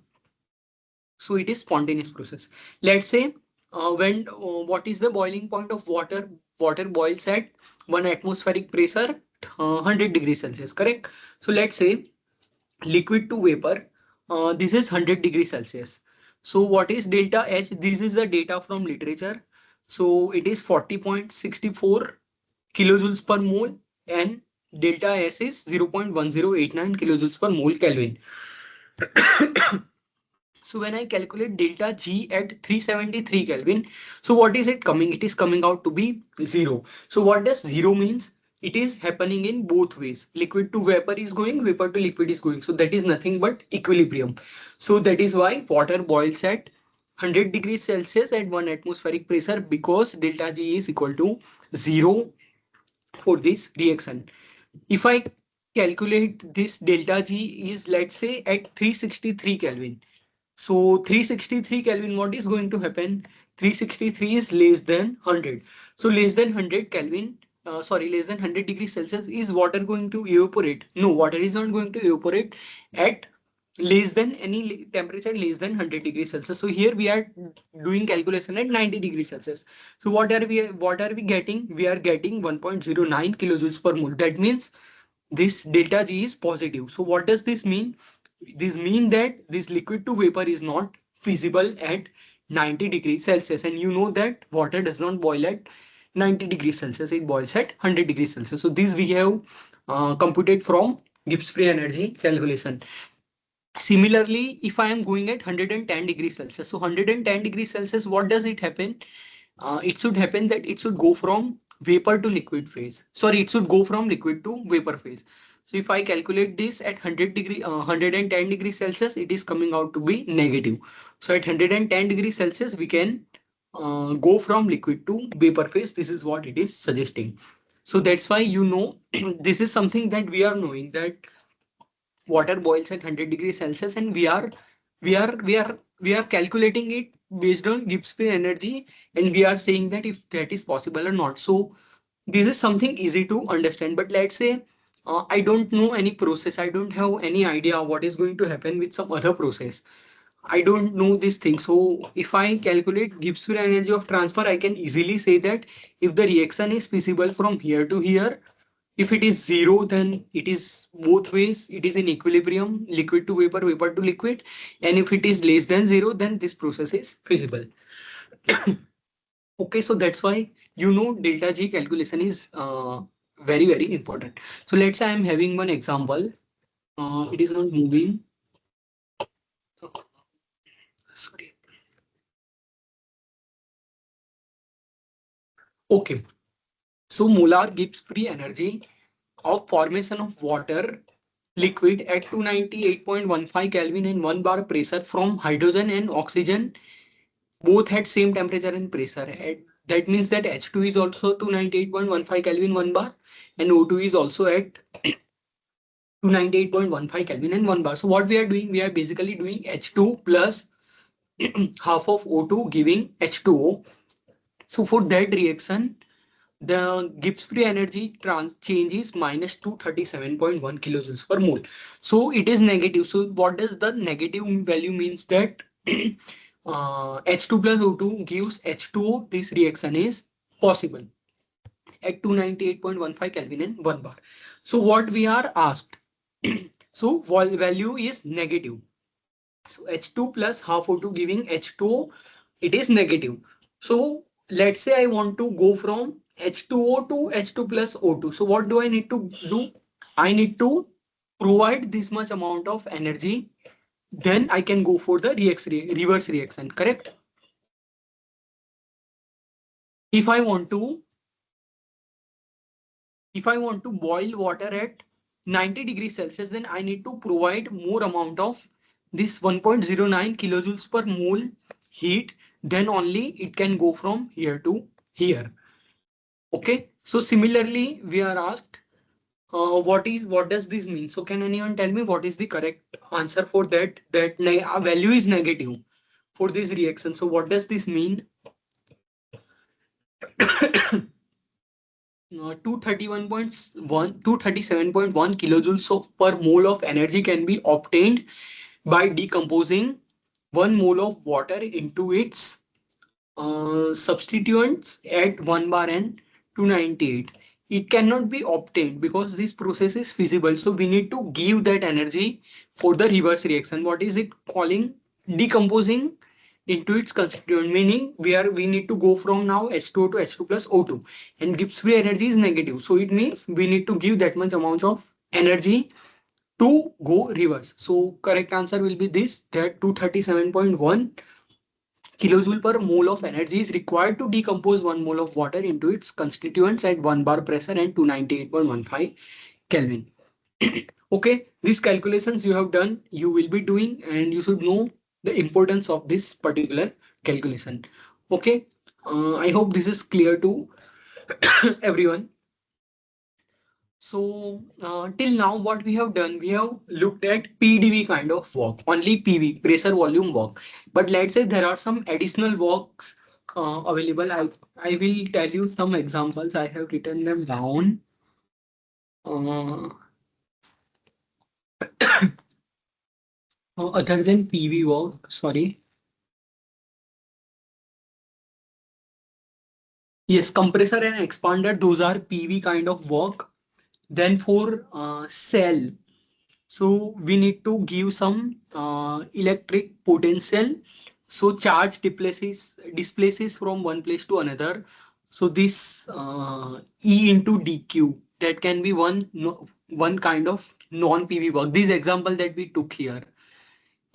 So it is spontaneous process. Let's say when what is the boiling point of water? Water boils at 1 atmospheric pressure, 100 degrees Celsius, correct? So let's say liquid to vapor, this is 100 degrees Celsius. So what is delta H? This is the data from literature. So it is 40.64 kilojoules per mole and delta S is 0.1089 kilojoules per mole Kelvin. So when I calculate delta G at 373 Kelvin, so what is it coming? It is coming out to be 0. So what does 0 means? It is happening in both ways. Liquid to vapor is going, vapor to liquid is going. So that is nothing but equilibrium. So that is why water boils at 100 degrees Celsius at 1 atmospheric pressure because delta G is equal to 0 for this reaction. If I calculate this delta G is, let's say, at 363 Kelvin. So 363 Kelvin, what is going to happen? 363 is less than 100. So less than 100 Kelvin, less than 100 degrees Celsius, is water going to evaporate? No, water is not going to evaporate at less than any temperature less than 100 degrees Celsius. So here we are doing calculation at 90 degrees Celsius. So what are we getting? We are getting 1.09 kilojoules per mole. That means this delta G is positive. So what does this mean? This mean that this liquid to vapor is not feasible at 90 degrees Celsius. And you know that water does not boil at 90 degrees Celsius. It boils at 100 degrees Celsius. So this we have computed from Gibbs free energy calculation. Similarly, if I am going at 110 degrees Celsius, so 110 degrees Celsius, what does it happen? It should happen that it should go from vapor to liquid phase. Sorry, it should go from liquid to vapor phase. So if I calculate this at 110 degrees Celsius, it is coming out to be negative. So at 110 degrees Celsius, we can go from liquid to vapor phase. This is what it is suggesting. So that's why you know this is something that we are knowing that water boils at 100 degrees Celsius, and we are calculating it based on Gibbs free energy, and we are saying that if that is possible or not. So this is something easy to understand. But let's say I don't know any process, I don't have any idea what is going to happen with some other process. I don't know this thing. So if I calculate Gibbs free energy of transfer, I can easily say that if the reaction is feasible from here to here, if it is zero, then it is both ways. It is in equilibrium, liquid to vapor, vapor to liquid. And if it is less than zero, then this process is feasible. Okay, so that's why you know delta G calculation is very, very important. So let's say I'm having one example. It is not moving. Sorry. Okay, so molar Gibbs free energy of formation of water liquid at 298.15 Kelvin and 1 bar pressure from hydrogen and oxygen both at same temperature and pressure. That means that H2 is also 298.15 Kelvin 1 bar and O2 is also at 298.15 Kelvin and 1 bar. So what we are doing, we are basically doing H2 plus half of O2 giving H2O. So for that reaction, the Gibbs free energy trans change is minus 237.1 kilojoules per mole. So it is negative. So what does the negative value means that H2 plus O2 gives H2O. This reaction is possible at 298.15 Kelvin and 1 bar. So what we are asked. So value is negative. So H2 plus half O2 giving H2O, it is negative. So let's say I want to go from H2O to H2 plus O2. So what do I need to do? I need to provide this much amount of energy. Then I can go for the reverse reaction, correct? If I want to, if I want to boil water at 90 degrees Celsius, then I need to provide more amount of this 1.09 kilojoules per mole heat. Then only it can go from here to here. Okay. So similarly, we are asked, what does this mean? So can anyone tell me what is the correct answer for that? That value is negative for this reaction. So what does this mean? 237.1 kilojoules of per mole of energy can be obtained by decomposing 1 mole of water into its substituents at 1 bar and 298. It cannot be obtained because this process is feasible. So we need to give that energy for the reverse reaction. What is it calling? Decomposing into its constituent, meaning we need to go from now H2O to H2 plus O2, and Gibbs free energy is negative. So it means we need to give that much amount of energy to go reverse. So correct answer will be this, that 237.1 kilojoule per mole of energy is required to decompose 1 mole of water into its constituents at 1 bar pressure and 298.15 Kelvin. Okay, these calculations you have done, you will be doing, and you should know the importance of this particular calculation. Okay, I hope this is clear to everyone. So till now what we have done, we have looked at PDV kind of work, only PV, pressure volume work. But let's say there are some additional works available. I will tell you some examples. I have written them down. Uh, other than PV work, sorry. Yes, compressor and expander, those are PV kind of work. Then for cell, so we need to give some electric potential. So charge displaces from one place to another. So this E into dq, that can be one no, one kind of non-PV work. This example that we took here,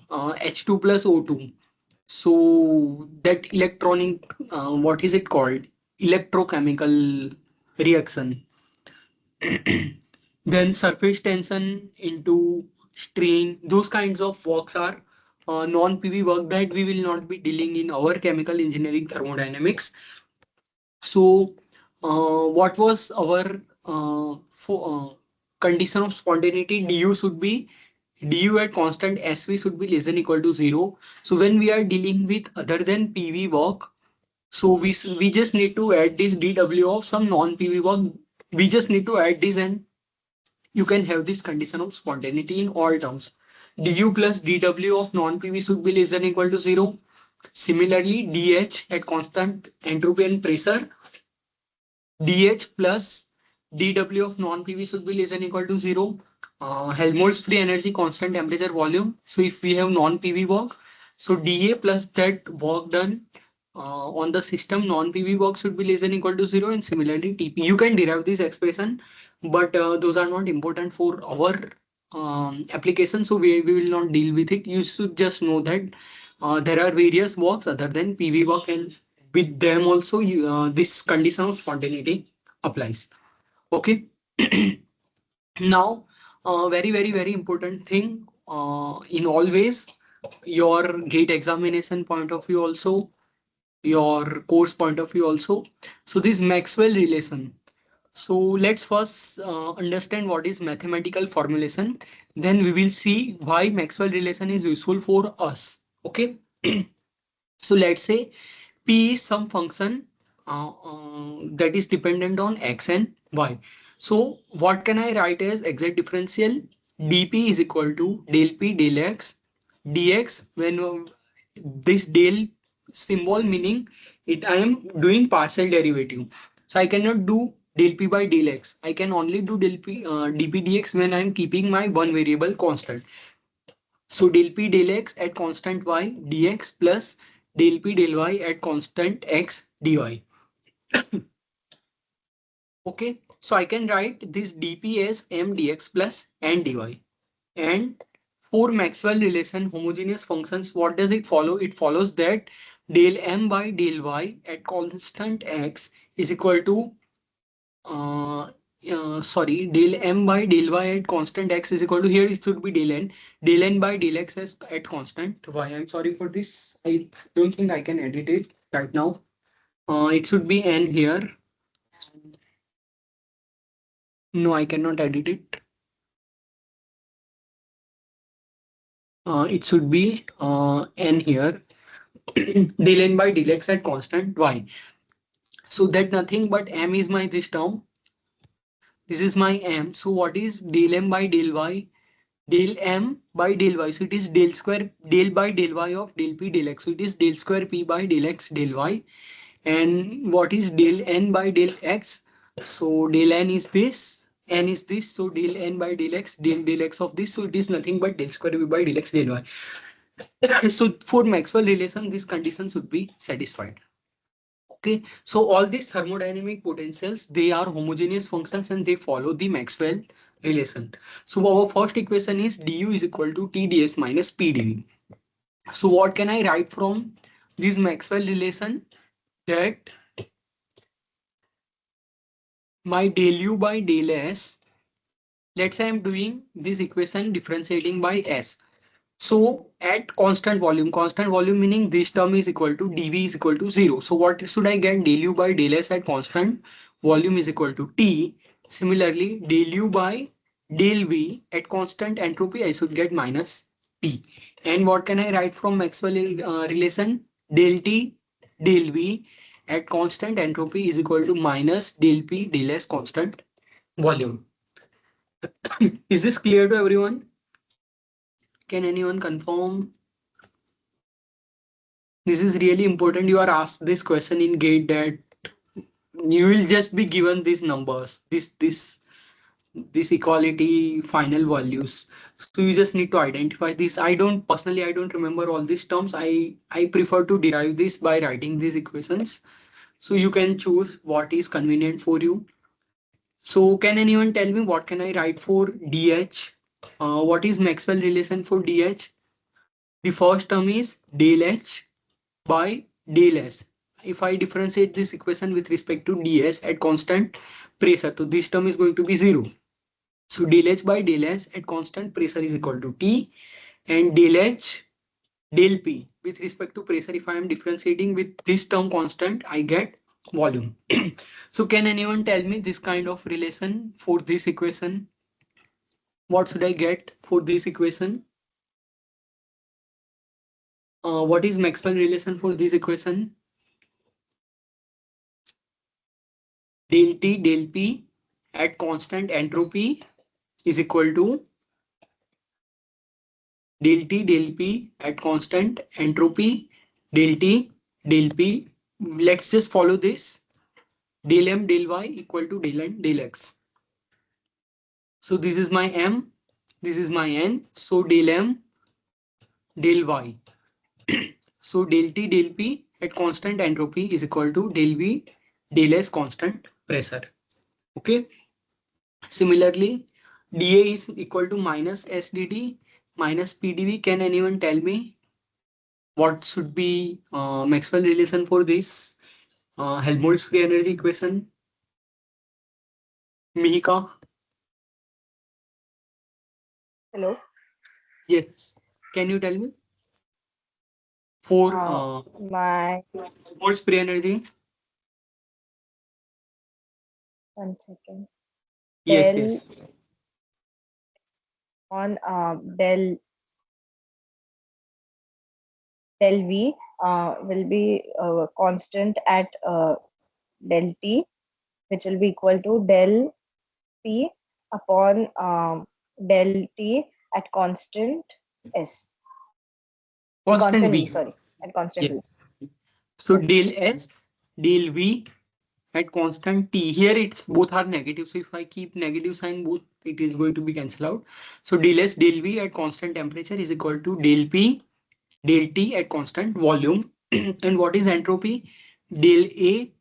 H2 plus O2. So that electronic, what is it called? Electrochemical reaction. Then surface tension into strain, those kinds of works are non-PV work that we will not be dealing in our chemical engineering thermodynamics. So, what was our condition of spontaneity? Du should be du at constant SV should be less than equal to 0. So when we are dealing with other than PV work, so we just need to add this dW of some non-PV work. We just need to add this, and you can have this condition of spontaneity in all terms. Du plus dW of non-PV should be less than equal to 0. Similarly, dH at constant entropy and pressure, dH plus dW of non-PV should be less than equal to 0. Helmholtz free energy, constant temperature, volume. So if we have non-PV work, so dA plus that work done on the system non-PV work should be less than equal to 0, and similarly TP. You can derive this expression, but those are not important for our application, so we will not deal with it. You should just know that there are various works other than PV work, and with them also this condition of spontaneity applies. Okay. Now, very important thing in always your gate examination point of view also, your course point of view also. So this Maxwell relation. So let's first understand what is mathematical formulation. Then we will see why Maxwell relation is useful for us. Okay. So let's say P is some function that is dependent on x and y. So what can I write as exact differential? dp is equal to del p del x dx, when this del symbol meaning it I am doing partial derivative. So I cannot do del p by del x. I can only do del p dp dx when I am keeping my one variable constant. So del p del x at constant y dx plus del p del y at constant x dy. Okay, so I can write this dp as m dx plus n dy. And for Maxwell relation homogeneous functions, what does it follow? It follows that del m by del y at constant x is equal to del m by del y at constant x is equal to, here it should be del n by del x is at constant y. I'm sorry for this. I don't think I can edit it right now. It should be n here. No, I cannot edit it. It should be n here. Del n by del x at constant y. So that nothing but m is my this term. This is my m. So what is del m by del y? Del m by del y. So it is del square del by del y of del p del x. So it is del square p by del x del y. And what is del n by del x? So del n is this. N is this. So del n by del x, del x of this. So it is nothing but del square p by del x del y. So for Maxwell relation, this condition should be satisfied. Okay, so all these thermodynamic potentials, they are homogeneous functions and they follow the Maxwell relation. So our first equation is du is equal to TdS minus PdV. So what can I write from this Maxwell relation? That my del u by del s, let's say I'm doing this equation differentiating by s. So at constant volume meaning this term is equal to dV is equal to 0. So what should I get? Del u by del s at constant volume is equal to T. Similarly, del u by del V at constant entropy I should get minus P. And what can I write from Maxwell relation? Del T del V at constant entropy is equal to minus del P del S constant volume. Is this clear to everyone? Can anyone confirm? This is really important. You are asked this question in gate that you will just be given these numbers. This this equality final values. So you just need to identify this. I don't remember all these terms. I prefer to derive this by writing these equations. So you can choose what is convenient for you. So can anyone tell me what can I write for dH? What is Maxwell relation for dH? The first term is del H by del S. If I differentiate this equation with respect to ds at constant pressure, so this term is going to be 0. So del H by del S at constant pressure is equal to T, and del H del P with respect to pressure, if I am differentiating with this term constant, I get volume. So can anyone tell me this kind of relation for this equation? What should I get for this equation? What is Maxwell relation for this equation? Del T del P at constant entropy is equal to del T del P at constant entropy del T del P. Let's just follow this. Del M del Y equal to del N del X. So this is my M, this is my N. So del M del Y. So del T del P at constant entropy is equal to del V del S constant pressure. Okay. Similarly, dA is equal to minus SdT minus PdV. Can anyone tell me what should be Maxwell relation for this? Helmholtz free energy equation. Mihika. Hello. Yes. Can you tell me for My Helmholtz free energy? one second. Yes, Del yes. on del V will be constant at del T, which will be equal to del P upon del T at constant S. At Constant constant V, V. sorry. At constant V. Yes. So Sorry. del S, del V at constant T. Here it's both are negative. So if I keep negative sign both, it is going to be cancelled out. So del S, del V at constant temperature is equal to del P del T at constant volume. And what is entropy? Del A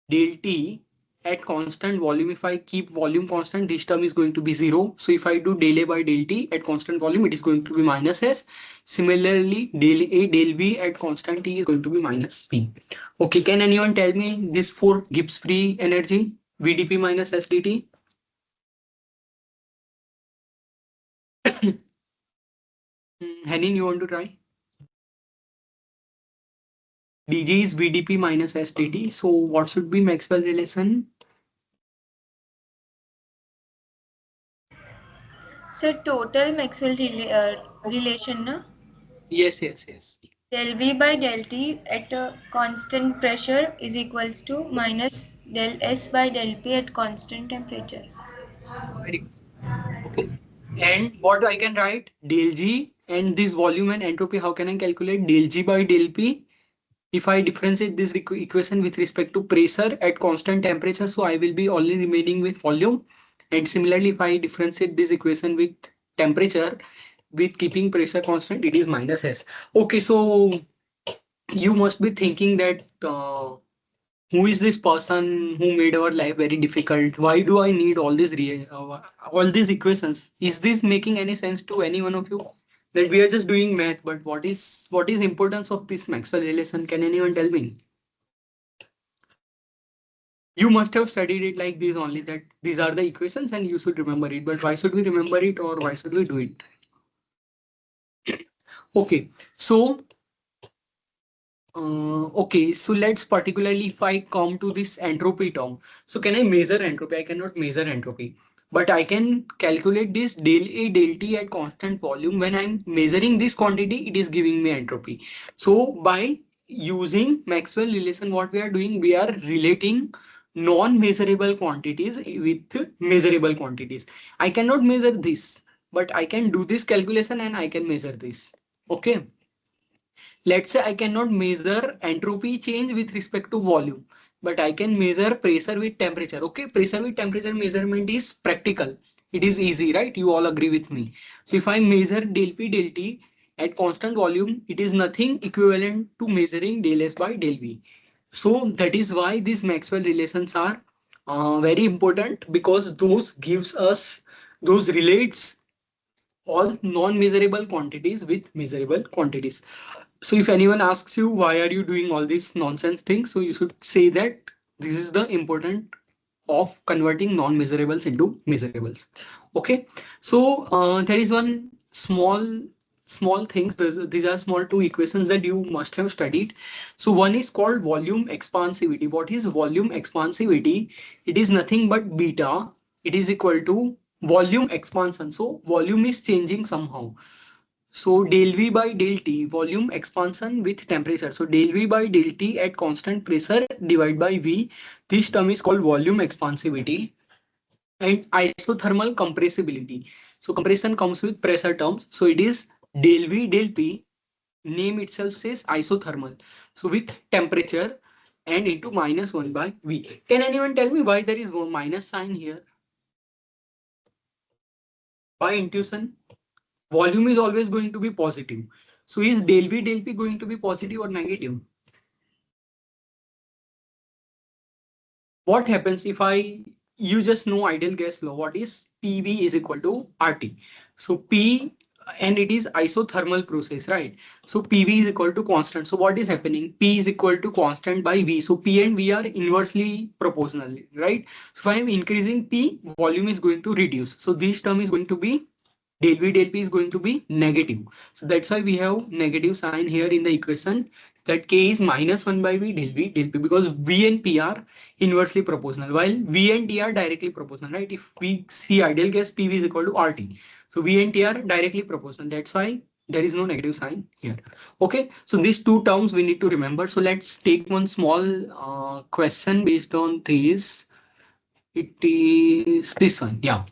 del T at constant volume. If I keep volume constant, this term is going to be 0. So if I do del A by del T at constant volume, it is going to be minus S. Similarly, del A del V at constant T is going to be minus P. Okay, can anyone tell me this for Gibbs free energy? VdP minus SdT? Henning, you want to try? DG is VdP minus SdT. So what should be Maxwell relation? So total Maxwell relation na? Yes, yes, yes. Del V by del T at a constant pressure is equals to minus del S by del P at constant temperature. Very good. Okay. And what I can write? Del G and this volume and entropy. How can I calculate del G by del P? If I differentiate this equation with respect to pressure at constant temperature, so I will be only remaining with volume. And similarly, if I differentiate this equation with temperature, with keeping pressure constant, it is minus S. Okay, so you must be thinking that who is this person who made our life very difficult? Why do I need all these equations? Is this making any sense to any one of you? That we are just doing math, but what is importance of this Maxwell relation? Can anyone tell me? You must have studied it like this only, that these are the equations and you should remember it. But why should we remember it, or why should we do it? Okay, so okay, so let's particularly if I come to this entropy term. So can I measure entropy? I cannot measure entropy, but I can calculate this del A del T at constant volume. When I'm measuring this quantity, it is giving me entropy. So by using Maxwell relation, what we are doing, we are relating non-measurable quantities with measurable quantities. I cannot measure this, but I can do this calculation and I can measure this. Okay. Let's say I cannot measure entropy change with respect to volume. but I can measure pressure with temperature. Okay, pressure with temperature measurement is practical. It is easy, right? You all agree with me. So if I measure del P del T at constant volume, it is nothing equivalent to measuring del S by del V. So that is why these Maxwell relations are very important, because those relates all non-measurable quantities with measurable quantities. So if anyone asks you why are you doing all these nonsense things, so you should say that this is the important of converting non-measurables into measurables. Okay, so there is one small things. These are small two equations that you must have studied. So one is called volume expansivity. What is volume expansivity? It is nothing but beta. It is equal to volume expansion. So volume is changing somehow. So del V by del T, volume expansion with temperature. So del V by del T at constant pressure divided by V. This term is called volume expansivity. And isothermal compressibility. So compression comes with pressure terms. So it is del V del P. Name itself says isothermal. So with temperature and into minus 1 by V. Can anyone tell me why there is one minus sign here? By intuition? Volume is always going to be positive. So is del V del P going to be positive or negative? What happens if you just know ideal gas law? What is PV is equal to RT? So P, and it is isothermal process, right? So PV is equal to constant. So what is happening? P is equal to constant by V. So P and V are inversely proportional, right? So if I am increasing P, volume is going to reduce. So this term is going to be del V del P is going to be negative. So that's why we have negative sign here in the equation, that K is minus 1 by V del P, because V and P are inversely proportional while V and T are directly proportional, right? If we see ideal gas, PV is equal to RT. So V and T are directly proportional. That's why there is no negative sign here. Okay, so these two terms we need to remember. So let's take one small question based on this. It is this one. Yeah.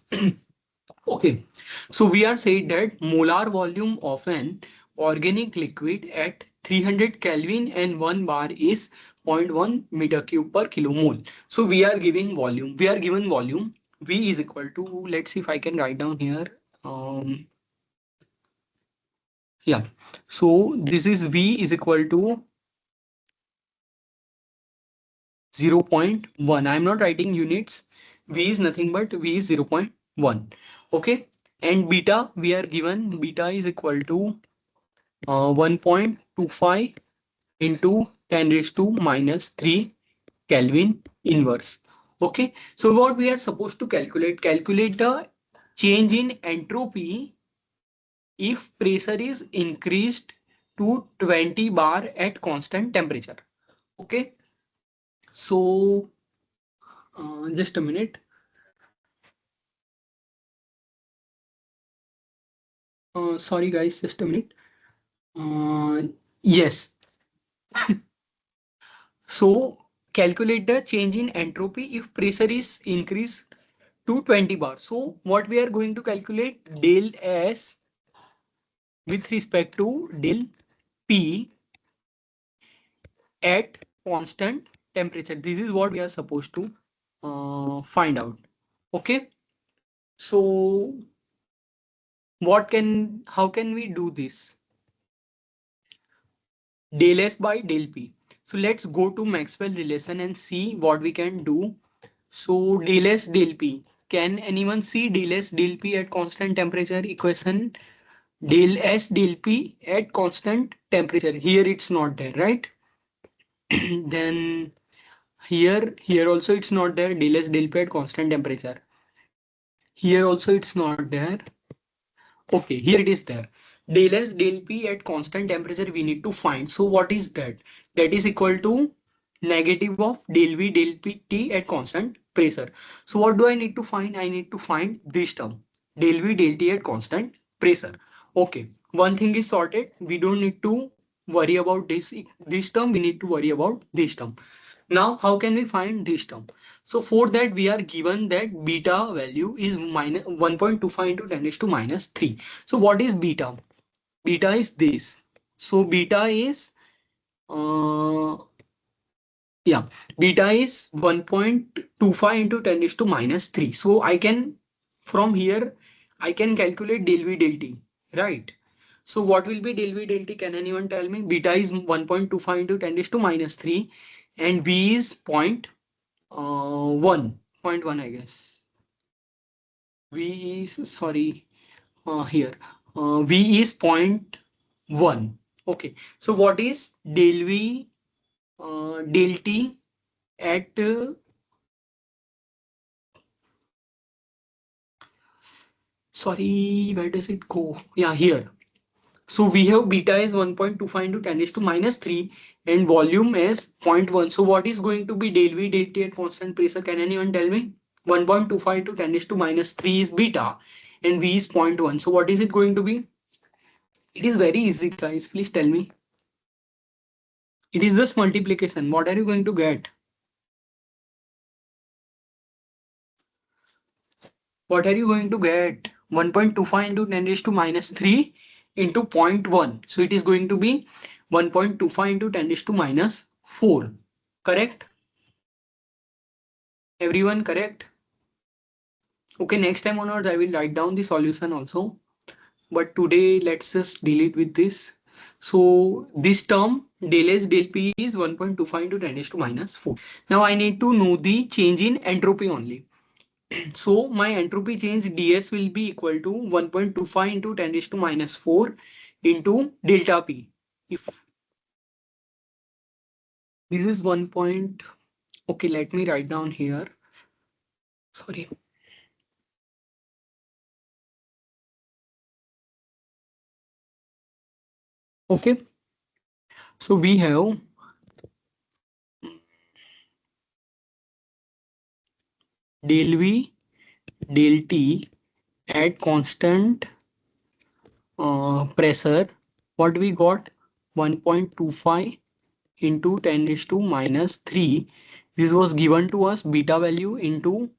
Okay, so we are saying that molar volume of an organic liquid at 300 Kelvin and 1 bar is 0.1 meter cube per kilomole. So we are giving volume. We are given volume. V is equal to, let's see if I can write down here. Um, yeah. So this is V is equal to 0.1. I'm not writing units. V is nothing but V is 0.1. Okay. And beta, we are given beta is equal to 1.25 into 10 raised to minus 3 Kelvin inverse. Okay, so what we are supposed to calculate the change in entropy if pressure is increased to 20 bar at constant temperature. Okay, so just a minute. Sorry guys, just a minute. Yes, so calculate the change in entropy if pressure is increased to 20 bar. So what we are going to calculate del S with respect to del P at constant temperature. This is what we are supposed to find out. Okay. So how can we do this? Del S by del P. So let's go to Maxwell relation and see what we can do. So del S del P. Can anyone see del S del P at constant temperature equation? Del S del P at constant temperature. Here it's not there, right? Then here also it's not there. Del S del P at constant temperature. Here also it's not there. Okay, here it is there. Del S del P at constant temperature we need to find. So what is that? That is equal to negative of del V del P T at constant pressure. So what do I need to find? I need to find this term. Del V del T at constant pressure. Okay, one thing is sorted. We don't need to worry about this term. We need to worry about this term. Now, how can we find this term? So for that, we are given that beta value is minus 1.25 into 10 raised to minus 3. So what is beta? Beta is this. So beta is uh, Yeah, beta is 1.25 into 10 is to minus 3. So I can, from here, I can calculate del V del T, right? So what will be del V del T? Can anyone tell me? Beta is 1.25 into 10 is to minus 3 and V is 1, I guess. V is, sorry, here. V is point 1. Okay. So what is del V del T at sorry, where does it go? Yeah, here. So we have beta is 1.25 into 10 is to minus 3 and volume is zero point 0.1. So what is going to be del V del T at constant pressure? Can anyone tell me? 1.25 to 10 is to minus 3 is beta and V is zero point 0.1. So what is it going to be? It is very easy, guys. Please tell me. It is this multiplication. What are you going to get? What are you going to get? 1.25 into 10 raised to minus 3 into zero point 0.1. So it is going to be 1.25 into 10 raised to minus 4. Correct? Everyone correct? Okay, next time onwards I will write down the solution also. But today let's just deal it with this. So this term del S del P is 1.25 into 10 raised to minus 4. Now I need to know the change in entropy only. So my entropy change ds will be equal to 1.25 into 10 raised to minus 4 into delta p. If this is 1 point, okay, let me write down here. Sorry. Okay. So we have del v del t at constant pressure. What we got? 1.25 into 10 raised to minus 3. This was given to us beta value into,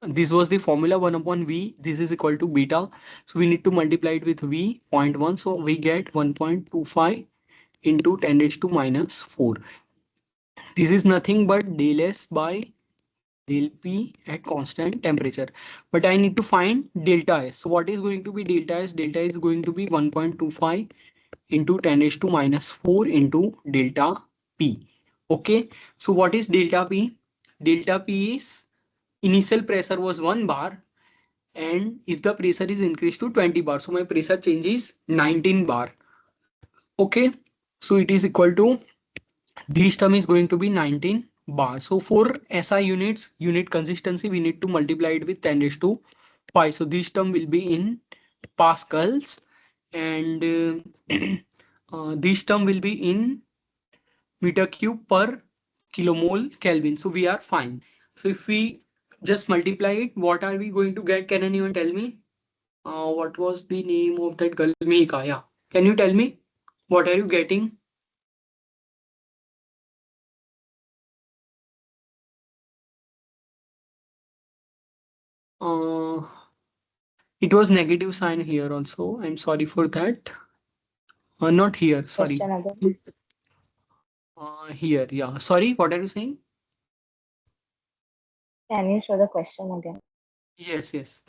this was the formula 1 upon V. This is equal to beta. So we need to multiply it with V zero point 0.1. So we get 1.25 into 10 raised to minus 4. This is nothing but del S by del P at constant temperature. But I need to find delta S. So what is going to be delta S? Delta is going to be 1.25 into 10 raised to minus 4 into delta P. Okay. So what is delta P? Delta P is initial pressure was 1 bar and if the pressure is increased to 20 bar, so my pressure change is 19 bar. Okay. So it is equal to, this term is going to be 19 bar. So for SI units, unit consistency, we need to multiply it with 10 raised to 5. So this term will be in pascals and this term will be in meter cube per kilomole Kelvin. So we are fine. So if we just multiply it, what are we going to get? Can anyone tell me? What was the name of that girl? Mika, yeah. Can you tell me? What are you getting? Uh, it was negative sign here also. I'm sorry for that. Not here, sorry. Question again. Here, yeah. Sorry, what are you saying? Can you show the question again? Yes, yes.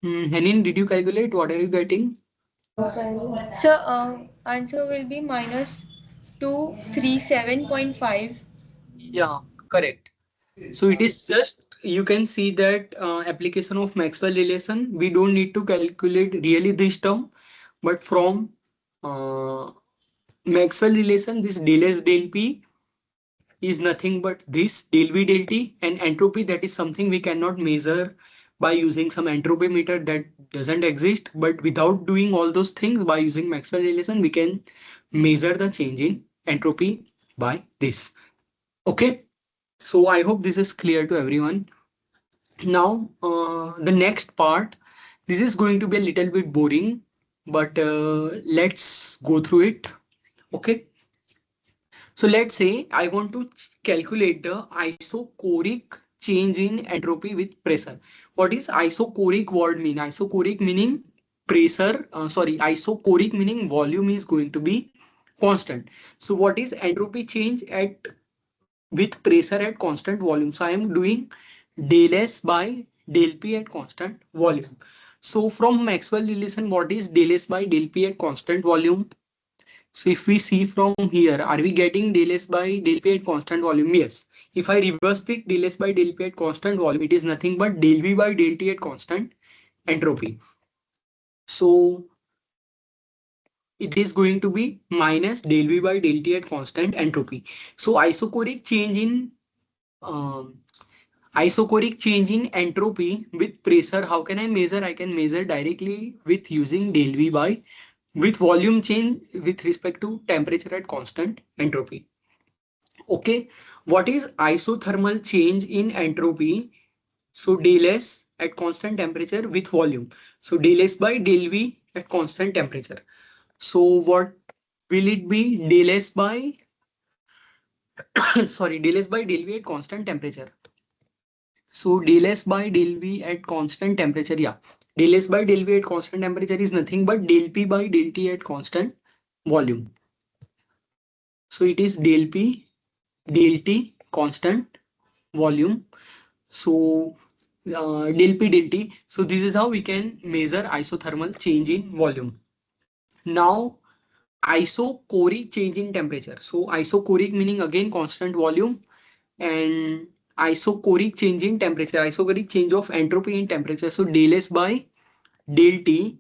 Henin, did you calculate? What are you getting? So answer will be minus 237.5. Yeah, correct. So it is just, you can see that application of Maxwell relation. We don't need to calculate really this term, but from uh, Maxwell relation, this del S del P is nothing but this del V del T, and entropy, that is something we cannot measure by using some entropy meter that doesn't exist. But without doing all those things by using Maxwell relation, we can measure the change in entropy by this. Okay. So I hope this is clear to everyone. Now, the next part, this is going to be a little bit boring, but let's go through it. Okay. So let's say I want to calculate the isochoric change in entropy with pressure. What is isochoric word mean? Isochoric meaning pressure, isochoric meaning volume is going to be constant. So what is entropy change at with pressure at constant volume? So I am doing del S by del P at constant volume. So from Maxwell relation, what is del S by del P at constant volume? So if we see from here, are we getting del S by del P at constant volume? Yes. If I reverse it, del S by del P at constant volume, it is nothing but del V by del T at constant entropy. So it is going to be minus del V by del T at constant entropy. So um, isochoric change in entropy with pressure, how can I measure? I can measure directly with using del V by with volume change with respect to temperature at constant entropy. Okay, what is isothermal change in entropy? So del S at constant temperature with volume. So del S by del V at constant temperature. So what will it be? Del S by del S by del V at constant temperature. So del S by del V at constant temperature. Yeah. Del S by del V at constant temperature is nothing but del P by del T at constant volume. So it is del P del T constant volume. So del P del T. So this is how we can measure isothermal change in volume. Now isochoric change in temperature. So isochoric meaning again constant volume, and isochoric change in temperature, isochoric change of entropy in temperature. So del S by del T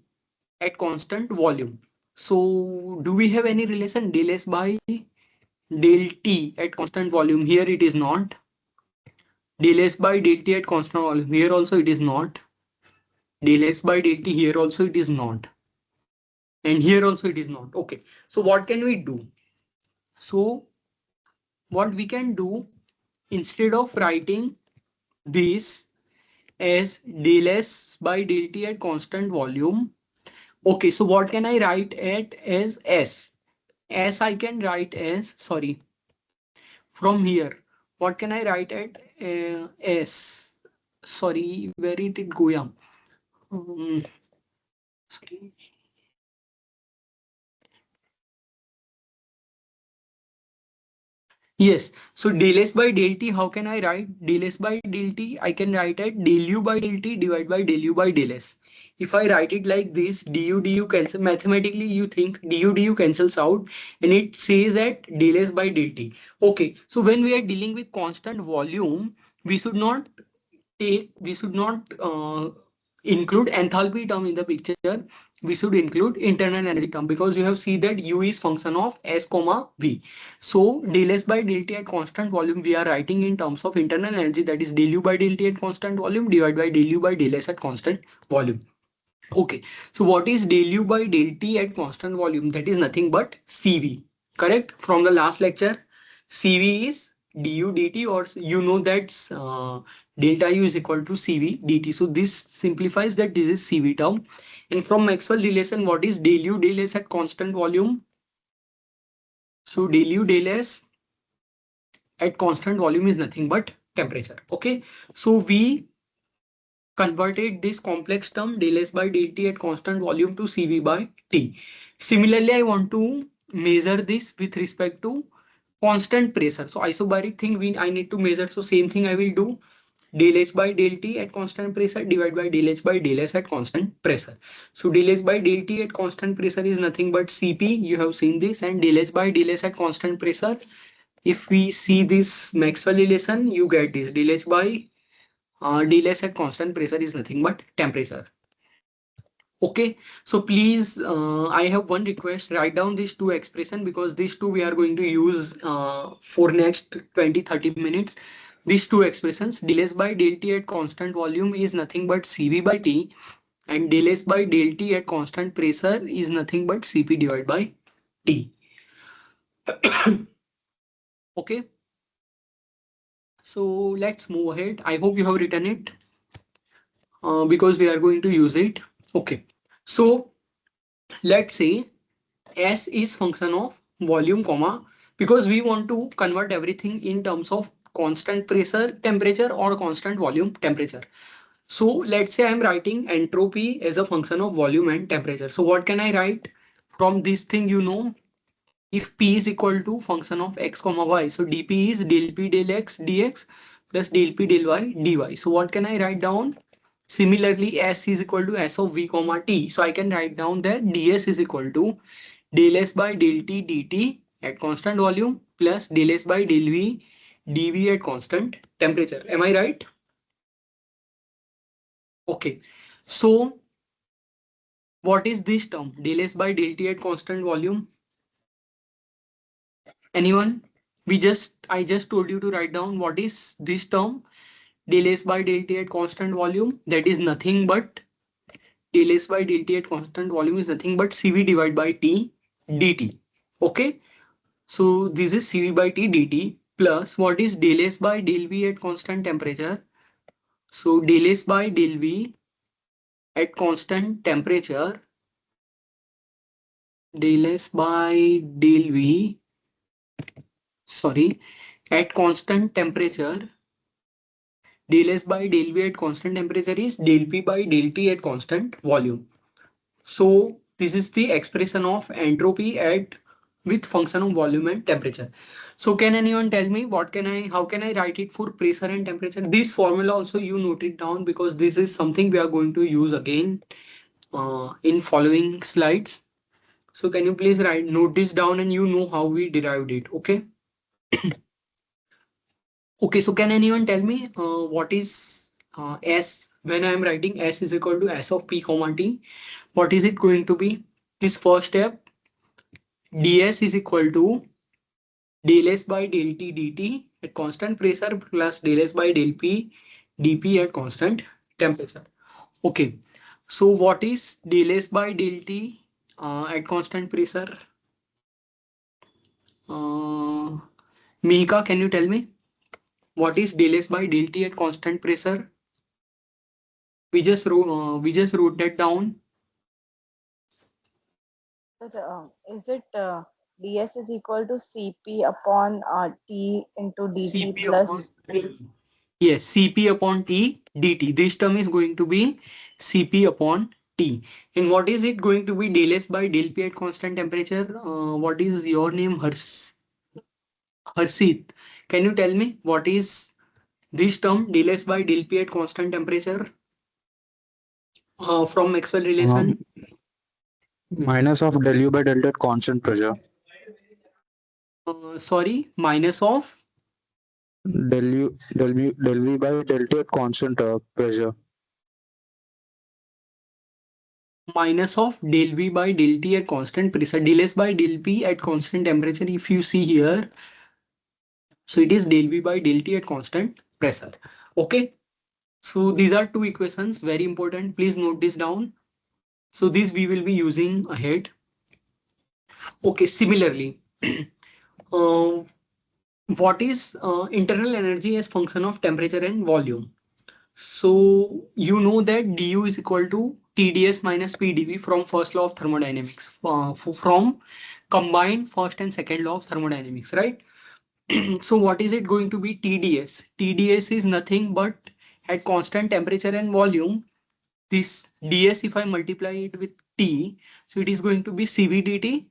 at constant volume. So do we have any relation del S by del T at constant volume? Here it is not. Del S by del T at constant volume. Here also it is not. Del S by del T here also it is not. And here also it is not. Okay. So what can we do? So what we can do, instead of writing this as del S by del T at constant volume. Okay, so what can I write it as S? S I can write as, sorry, from here. What can I write at S? Sorry, where did it go? Yeah. Um, sorry. Yes. So del S by del T, how can I write del S by del T? I can write it del U by del T divided by del U by del S. If I write it like this, du cancel, mathematically you think du cancels out and it says that del S by del T. Okay. So when we are dealing with constant volume, we should not we should not include enthalpy term in the picture. We should include internal energy term, because you have seen that U is function of S comma V. So del S by del T at constant volume we are writing in terms of internal energy, that is del U by del T at constant volume divided by del U by del S at constant volume. Okay, so what is del U by del T at constant volume? That is nothing but CV. Correct? From the last lecture, CV is du dt, or you know that delta U is equal to CV dt. So this simplifies that this is CV term. And from Maxwell relation, what is del U del S at constant volume? So del U del S at constant volume is nothing but temperature. Okay, so we converted this complex term del S by del T at constant volume to CV by T. Similarly, I want to measure this with respect to constant pressure. So isobaric thing I need to measure. So same thing I will do, del H by del T at constant pressure divided by del H by del S at constant pressure. So del H by del T at constant pressure is nothing but Cp. You have seen this, and del H by del S at constant pressure. If we see this Maxwell relation, you get this del H by del S at constant pressure is nothing but temperature. Okay, so please, I have one request, write down these two expression, because these two we are going to use for next 20-30 minutes. These two expressions, del S by del T at constant volume is nothing but CV by T, and del S by del T at constant pressure is nothing but Cp divided by T. Okay, so let's move ahead. I hope you have written it because we are going to use it. Okay, so let's say S is function of volume comma because we want to convert everything in terms of constant pressure temperature or constant volume temperature. So let's say I'm writing entropy as a function of volume and temperature. So what can I write from this thing? If P is equal to function of x comma y, so dP is del P del x dx plus del P del y dy. So what can I write down? Similarly, S is equal to S of V comma T. So I can write down that ds is equal to del S by del T dt at constant volume plus del S by del V dV at constant temperature. Am I right? Okay. So what is this term? Del S by del T at constant volume? Anyone? I just told you to write down what is this term. Del S by del T at constant volume. That is nothing but del S by del T at constant volume is nothing but CV divided by T dt. Okay. So this is CV by T dt plus what is del S by del V at constant temperature. So del S by del V at constant temperature, del S by del V, sorry, at constant temperature, del S by del V at constant temperature is del P by del T at constant volume. So this is the expression of entropy at with function of volume and temperature. So can anyone tell me how can I write it for pressure and temperature? This formula also you note it down because this is something we are going to use again in following slides. So can you please note this down and you know how we derived it. Okay. Okay. So can anyone tell me what is S when I am writing S is equal to S of P comma T? What is it going to be? This first step ds is equal to del S by del T dt at constant pressure plus del S by del P dP at constant temperature. Okay. So what is del S by del T at constant pressure? Uh, Mihika, can you tell me what is del S by del T at constant pressure? We just wrote that down. But, is it ds is equal to cp upon t into dt Cp upon plus T. Yes, Cp upon T dt. This term is going to be Cp upon T. And what is it going to be del S by del P at constant temperature? What is your name? Harshit. Can you tell me what is this term del S by del P at constant temperature from Maxwell relation? Um, Minus of del U by del T at constant pressure. Sorry, minus of Del V by del T at constant pressure. minus of del V by del T at constant pressure. Del S by del P at constant temperature. If you see here, so it is del V by del T at constant pressure. Okay. So these are two equations, very important. Please note this down. So this we will be using ahead. Okay, similarly, uh, what is internal energy as function of temperature and volume? So you know that du is equal to TdS minus PdV from first law of thermodynamics, from combined first and second law of thermodynamics, right? So what is it going to be TdS? TdS is nothing but at constant temperature and volume, this ds if I multiply it with t, so it is going to be cv dt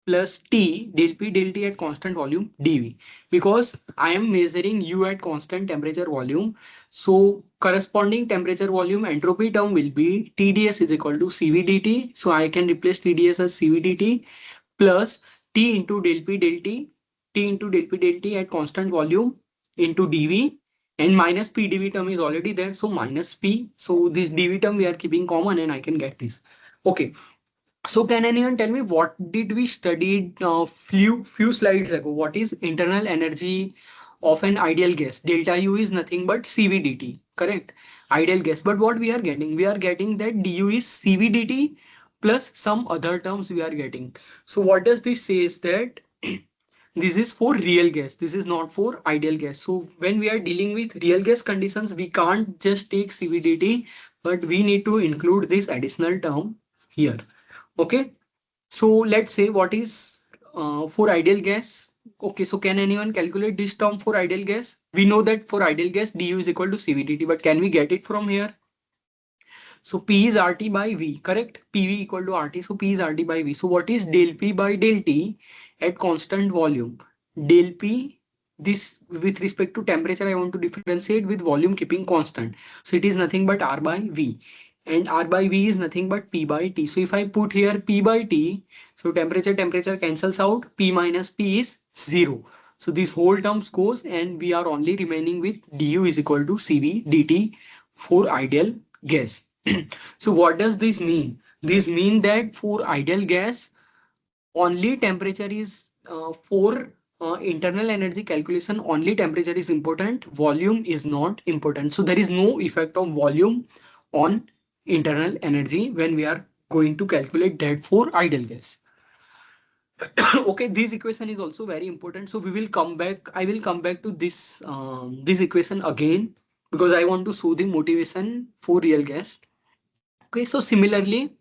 plus t del p del t at constant volume dv, because I am measuring u at constant temperature volume. So corresponding temperature volume entropy term will be tds is equal to cv dt. So I can replace tds as cv dt plus T into del P del T, T into del P del T at constant volume into dV, and minus P dV term is already there. So minus P. So this dV term we are keeping common and I can get this. Okay. So can anyone tell me what did we study few slides ago? What is internal energy of an ideal gas? Delta U is nothing but CVDT, correct? Ideal gas. But what we are getting? We are getting that du is CVDT plus some other terms we are getting. So what does this say is that this is for real gas. This is not for ideal gas. So when we are dealing with real gas conditions, we can't just take CVDT, but we need to include this additional term here. Okay. So let's say what is for ideal gas. Okay, so can anyone calculate this term for ideal gas? We know that for ideal gas, du is equal to CVDT, but can we get it from here? So P is RT by V, correct? PV equal to RT, so P is RT by V. So what is del P by del T at constant volume? Del P, this with respect to temperature, I want to differentiate with volume keeping constant. So it is nothing but R by V. And R by V is nothing but P by T. So if I put here P by T, so temperature cancels out, P minus P is 0. So this whole terms goes and we are only remaining with du is equal to CV dt for ideal gas. So what does this mean? This mean that for ideal gas, only temperature is for internal energy calculation, only temperature is important, volume is not important. So there is no effect of volume on internal energy when we are going to calculate that for ideal gas. Okay, this equation is also very important. So we will come back. I will come back to this equation again because I want to show the motivation for real gas. Okay, so similarly,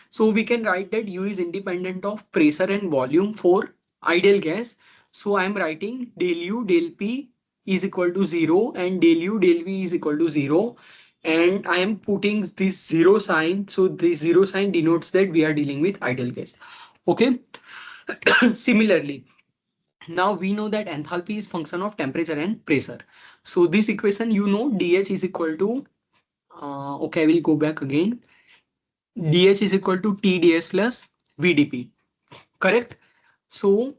so we can write that U is independent of pressure and volume for ideal gas. So I am writing del U del P is equal to 0 and del U del V is equal to 0. And I am putting this 0 sign. So this 0 sign denotes that we are dealing with ideal gas. Okay. Similarly, now we know that enthalpy is function of temperature and pressure. So this equation, you know, dH is equal to, okay, I will go back again. dH is equal to TdS plus VdP, correct? So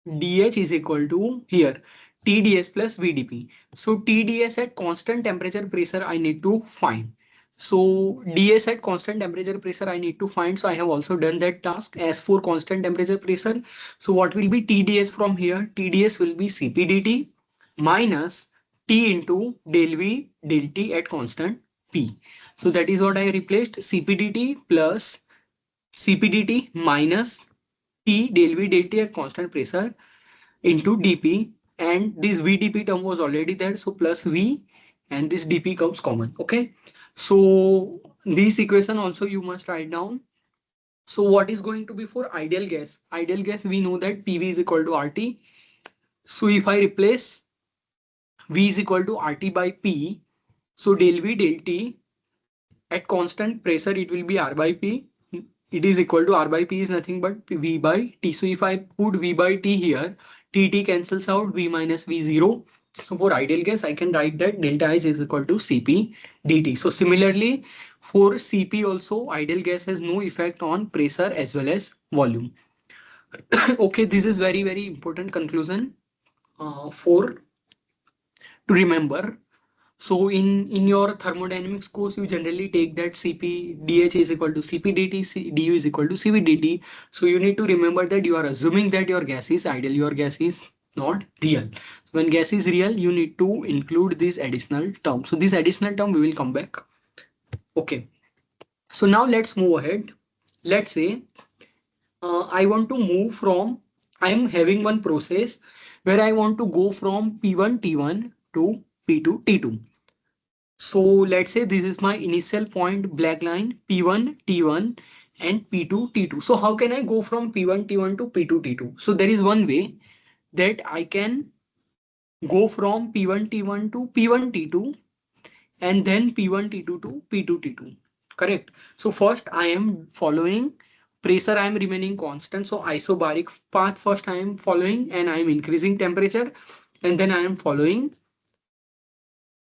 dH is equal to here TdS plus VdP. So TdS at constant temperature pressure I need to find. So ds at constant temperature pressure I need to find. So I have also done that task. As for constant temperature pressure, so what will be TdS from here? TdS will be Cp dt minus T into del V del T at constant P. So that is what I replaced, Cp dt plus Cp dt minus T del V del T at constant pressure into dp, and this vdp term was already there, so plus v, and this dp comes common. Okay, so this equation also you must write down. So what is going to be for ideal gas? Ideal gas, we know that pv is equal to rt. So if I replace v is equal to rt by p, so del v del t at constant pressure it will be r by p. It is equal to r by p is nothing but v by t. So if I put v by t here, t cancels out, v minus v 0. So for ideal gas, I can write that delta H is equal to Cp dt. So similarly, for Cp also, ideal gas has no effect on pressure as well as volume. Okay, this is very, very important conclusion for to remember. So in your thermodynamics course, you generally take that Cp dH is equal to Cp dt, du is equal to Cv dt. So you need to remember that you are assuming that your gas is ideal, your gas is not real. So when gas is real, you need to include this additional term. So this additional term we will come back. Okay. So now let's move ahead. Let's say I want to move from, I am having one process where I want to go from P1 T1 to P2 T2. So let's say this is my initial point, black line, P1 T1 and P2 T2. So how can I go from P1 T1 to P2 T2? So there is one way that I can go from P1 T1 to P1 T2 and then P1 T2 to P2 T2. Correct. So first I am following pressure, I am remaining constant. So isobaric path first I am following and I am increasing temperature, and then I am following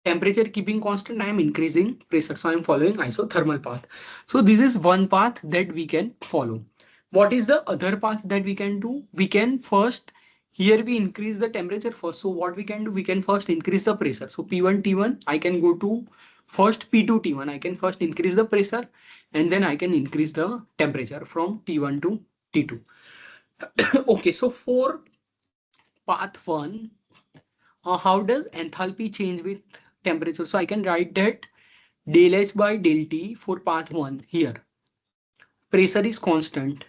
temperature keeping constant, I am increasing pressure. So I am following isothermal path. So this is one path that we can follow. What is the other path that we can do? We can first, here we increase the temperature first. So what we can do? We can first increase the pressure. So P1 T1, I can go to first P2 T1. I can first increase the pressure and then I can increase the temperature from T1 to T2. Okay, so for path 1, how does enthalpy change with temperature? So I can write that del H by del T for path 1 here. Pressure is constant.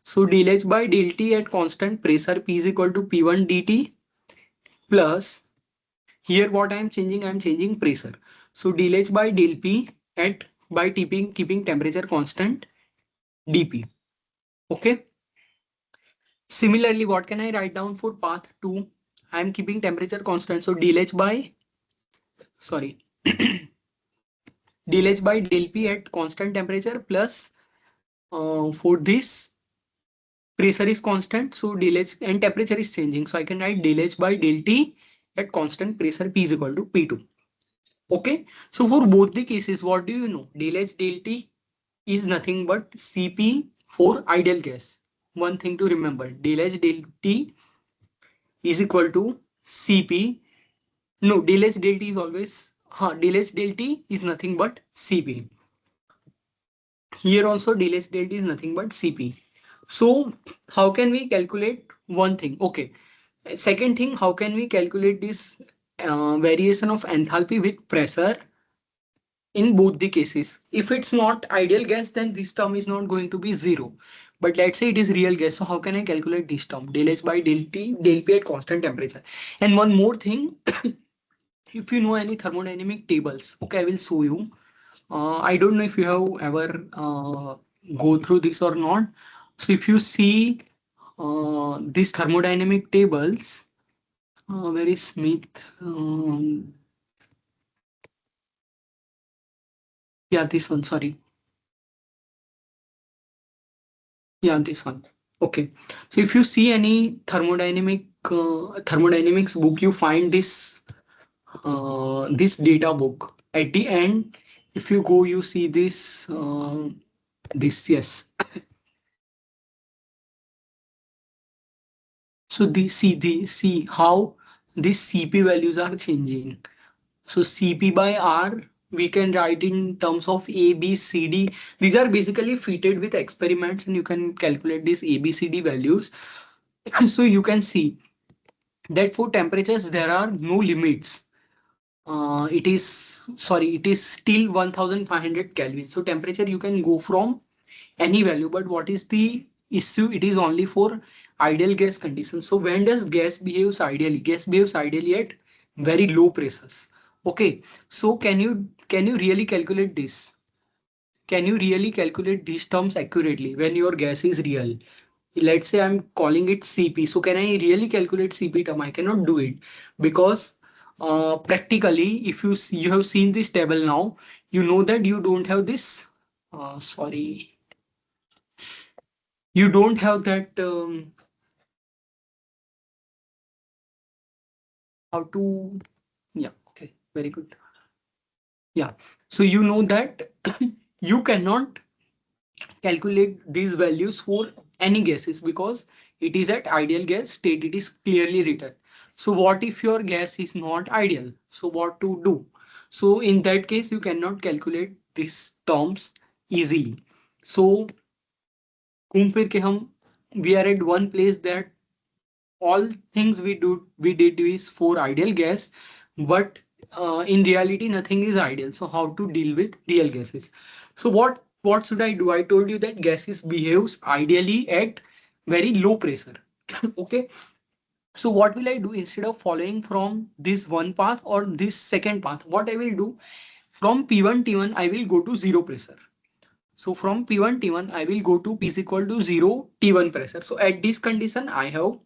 So del H by del T at constant pressure P is equal to P1 dt plus, here what I am changing? I am changing pressure. So del H by del P at by keeping temperature constant dP. Okay. Similarly, what can I write down for path 2? I am keeping temperature constant. So del H by, sorry, del H by del P at constant temperature plus for this pressure is constant. So del H and temperature is changing. So I can write del H by del T at constant pressure P is equal to P2. Okay. So for both the cases, what do you know? Del H del T is nothing but Cp for ideal gas. One thing to remember, del H del T is equal to Cp. No, del H del T is always, del H del T is nothing but Cp. Here also del H del T is nothing but Cp. So how can we calculate one thing? Okay. Second thing, how can we calculate this variation of enthalpy with pressure in both the cases? If it's not ideal gas, then this term is not going to be zero. But let's say it is real gas. So how can I calculate this term? Del H by del T, del P at constant temperature. And one more thing, if you know any thermodynamic tables, okay, I will show you. I don't know if you have ever go through this or not. So if you see these thermodynamic tables, where is Smith? Yeah, this one. Sorry. Yeah, this one. Okay. So if you see any thermodynamics book, you find this data book. At the end, if you go, you see this, yes. So see how these CP values are changing. So CP by R we can write in terms of A, B, C, D. These are basically fitted with experiments, and you can calculate these A, B, C, D values. So you can see that for temperatures there are no limits. It is still 1500 Kelvin. So temperature you can go from any value, but what is the issue? It is only for ideal gas conditions. So when does gas behaves ideally? Gas behaves ideally at very low pressures. Okay, so can you really calculate this? Can you really calculate these terms accurately when your gas is real? Let's say I'm calling it CP. So can I really calculate CP term? I cannot do it because practically, if you have seen this table now, you know that you don't have this. Sorry, you don't have that. How to? Yeah. Okay. Very good. Yeah. So you know that you cannot calculate these values for any gases because it is at ideal gas state. It is clearly written. So what if your gas is not ideal? So what to do? So in that case you cannot calculate these terms easily. So घूम फिर के हम we are at one place that all things we did is for ideal gas, but in reality nothing is ideal. So how to deal with real gases? So what should I do? I told you that gases behaves ideally at very low pressure. Okay, so what will I do? Instead of following from this one path or this second path, what I will do, from P1 T1 I will go to zero pressure. So from P1 T1 I will go to P is equal to 0 T1 pressure. So at this condition I have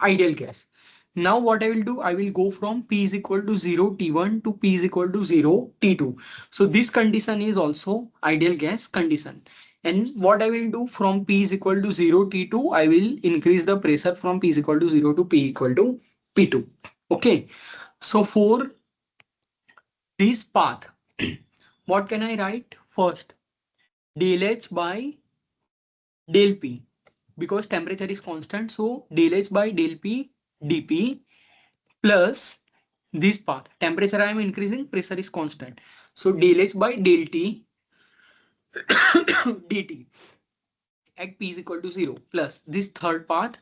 ideal gas. Now what I will do, I will go from P is equal to 0 T1 to P is equal to 0 T2. So this condition is also ideal gas condition. And what I will do, from P is equal to 0 T2, I will increase the pressure from P is equal to 0 to P equal to P2. Okay. So for this path, what can I write? First, del H by del P, because temperature is constant. So del H by del P dP plus this path. Temperature I am increasing, pressure is constant. So del H by del T dt at P is equal to 0 plus this third path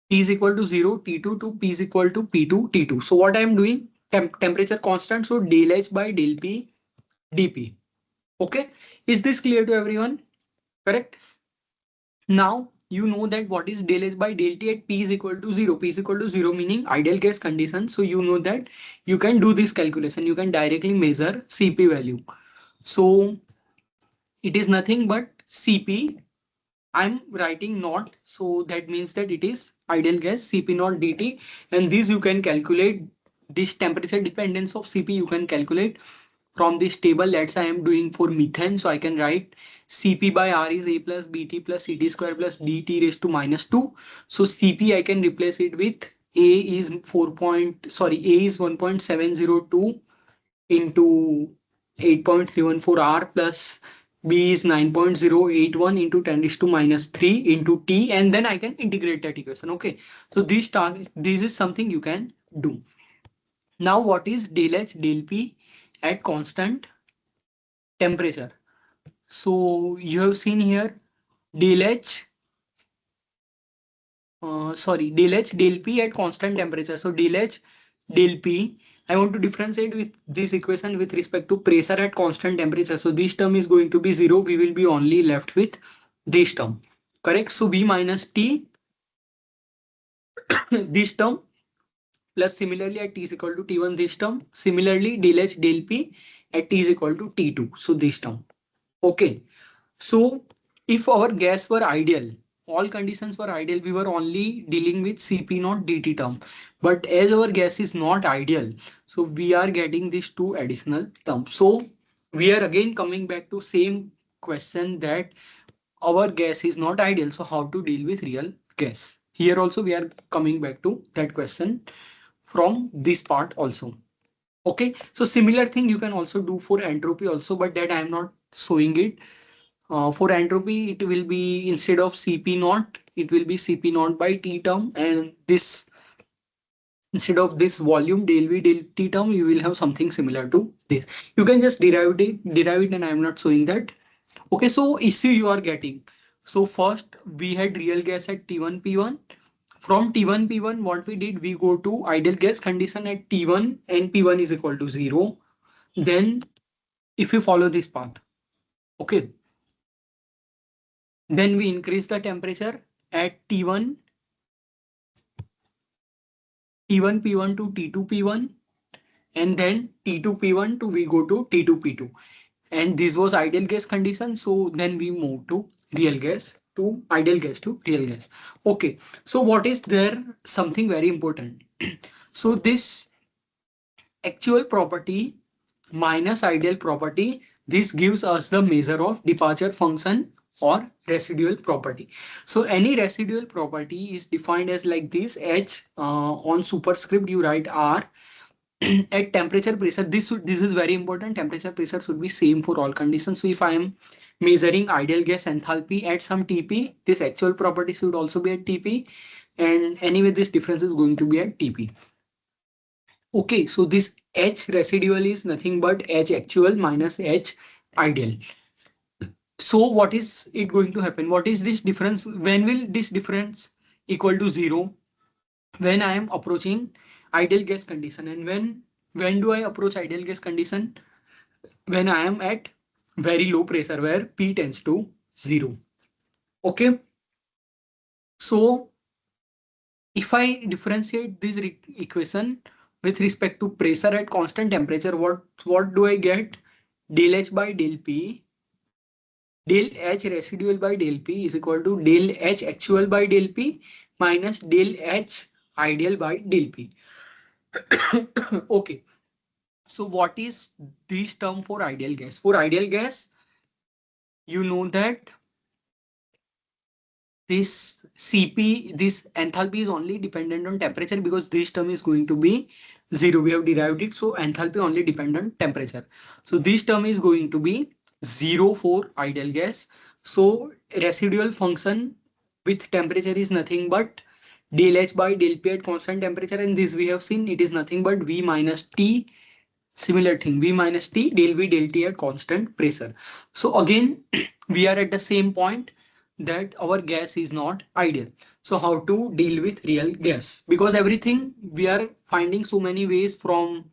T is equal to 0 T2 to P is equal to P2 T2. So what I am doing, temperature constant. So del H by del P dP. Okay. Is this clear to everyone? Correct. Now you know that what is del H by del T at P is equal to 0. P is equal to 0 meaning ideal gas condition. So you know that you can do this calculation. You can directly measure Cp value. So it is nothing but Cp I'm writing not, so that means that it is ideal gas Cp naught dt, and this you can calculate. This temperature dependence of Cp you can calculate from this table. Let's say I am doing for methane, so I can write Cp by R is A plus Bt plus Ct square plus dt raised to minus 2. So Cp I can replace it with A is 4 point, sorry, A is 1.702 into 8.314 R plus B is 9.081 into 10 raised to minus 3 into T, and then I can integrate that equation. Okay. So this is something you can do. Now what is del H del P at constant temperature? So you have seen here del H, del H del P at constant temperature. So del H del P, I want to differentiate with this equation with respect to pressure at constant temperature. So this term is going to be 0. We will be only left with this term. Correct? So V minus T, this term, plus similarly at T is equal to T1, this term. Similarly del H del P at T is equal to T2. So this term. Okay. So if our gas were ideal, all conditions were ideal, we were only dealing with Cp not dt term. But as our gas is not ideal, so we are getting these two additional terms. So we are again coming back to same question that our gas is not ideal. So how to deal with real gas? Here also we are coming back to that question from this part also. Okay, so similar thing you can also do for entropy also, but that I am not showing it. For entropy, it will be instead of Cp naught, it will be Cp naught by T term, and this instead of this volume del V del T term, you will have something similar to this. You can just derive it, and I am not showing that. Okay, so issue you are getting. So first we had real gas at T1 P1. From T1 P1, what we did, we go to ideal gas condition at T1 and P1 is equal to 0. Then if you follow this path, okay, then we increase the temperature at T1 P1 to T2 P1, and then T2 P1 to we go to T2 P2. And this was ideal gas condition. So then we move to real gas to ideal gas to real gas. Okay. So what is there? Something very important. So this actual property minus ideal property, this gives us the measure of departure function or residual property. So any residual property is defined as like this: H, on superscript you write R. At temperature pressure, this is very important. Temperature pressure should be same for all conditions. So if I am measuring ideal gas enthalpy at some Tp, this actual property should also be at Tp, and anyway this difference is going to be at Tp. Okay, so this H residual is nothing but H actual minus H ideal. So what is it going to happen? What is this difference? When will this difference equal to 0? When I am approaching ideal gas condition. And when do I approach ideal gas condition? When I am at very low pressure where P tends to 0. Okay. So if I differentiate this equation with respect to pressure at constant temperature, what do I get? Del H by del P, del H residual by del P is equal to del H actual by del P minus del H ideal by del P. Okay. So what is this term for ideal gas? For ideal gas, you know that this Cp, this enthalpy is only dependent on temperature because this term is going to be 0. We have derived it. So enthalpy only dependent on temperature. So this term is going to be 0 for ideal gas. So residual function with temperature is nothing but del H by del P at constant temperature. And this we have seen, it is nothing but V minus T. Similar thing, V minus T del V del T at constant pressure. So again, we are at the same point that our gas is not ideal. So how to deal with real gas? Because everything we are finding so many ways from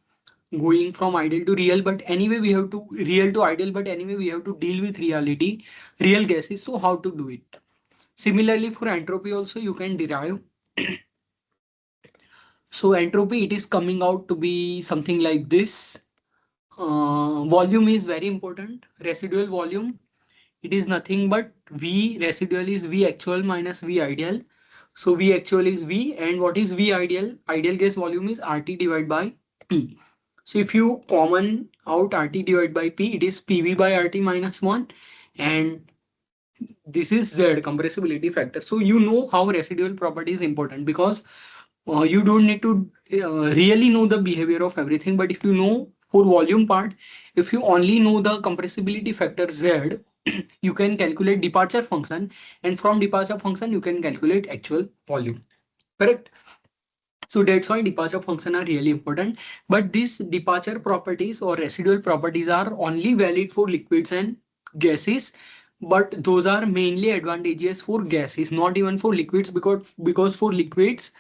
going from ideal to real, but anyway we have to real to ideal, but anyway we have to deal with reality, real gases. So how to do it? Similarly for entropy also you can derive. So entropy, it is coming out to be something like this. Volume is very important. Residual volume it is nothing but V residual is V actual minus V ideal. So V actual is V, and what is V ideal? Ideal gas volume is RT divided by P. So if you common out RT divided by P, it is PV by RT minus 1, and this is Z compressibility factor. So you know how residual property is important, because you don't need to really know the behavior of everything, but if you know for volume part, if you only know the compressibility factor Z, you can calculate departure function, and from departure function you can calculate actual volume. Correct? So that's why departure function are really important. But these departure properties or residual properties are only valid for liquids and gases. But those are mainly advantageous for gases, not even for liquids, because for liquids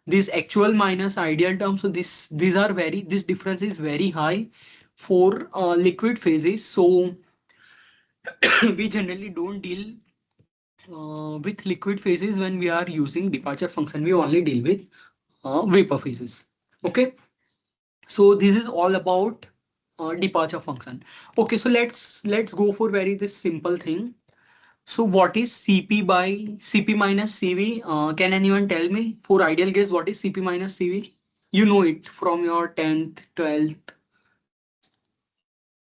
this actual minus ideal term. So this difference is very high for liquid phases. So we generally don't deal with liquid phases when we are using departure function. We only deal with vapor phases. Okay, so this is all about departure function. Okay, so let's go for very this simple thing. So what is Cp by Cp minus Cv? Can anyone tell me for ideal gas what is Cp minus Cv? You know it from your 10th, 12th.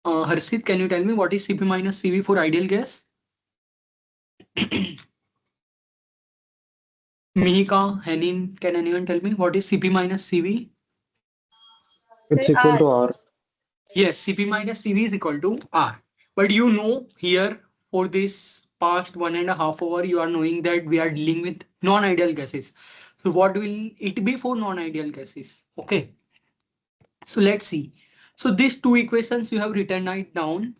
Harshit, can you tell me what is Cp minus Cv for ideal gas? Mihika, Henin, can anyone tell me what is Cp minus Cv? It's Sir, equal to R. Yes, Cp minus Cv is equal to R. But you know here for this past 1.5 hour, you are knowing that we are dealing with non-ideal gases. So what will it be for non-ideal gases? Okay. So let's see. So these two equations you have written it down.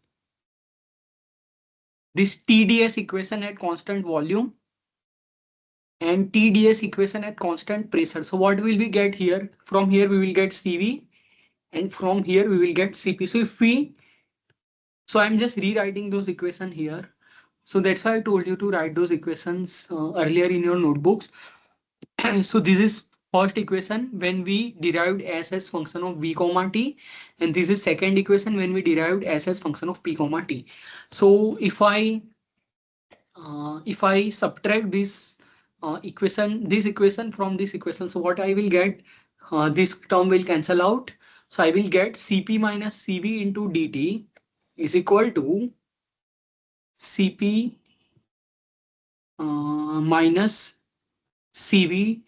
This TdS equation at constant volume and TdS equation at constant pressure. So what will we get here? From here we will get Cv, and from here we will get Cp. So I'm just rewriting those equations here. So that's why I told you to write those equations earlier in your notebooks. So this is first equation when we derived s as function of v comma t, and this is second equation when we derived s as function of p comma t. So if I subtract this equation from this equation, so what I will get, this term will cancel out. So I will get Cp minus Cv into dt is equal to Cp minus Cv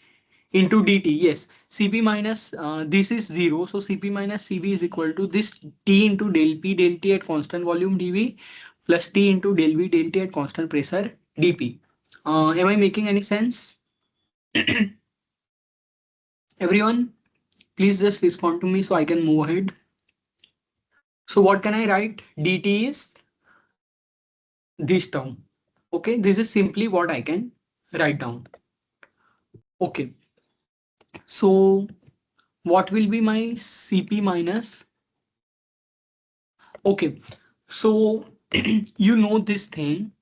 into dt. Yes, Cp minus this is 0. So Cp minus Cv is equal to this T into del T at constant volume dV plus T into del V del T at constant pressure dP. Am I making any sense? Everyone, please just respond to me so I can move ahead. So what can I write? dt is this term. Okay, this is simply what I can write down. Okay, so what will be my Cp minus? Okay, so you know this thing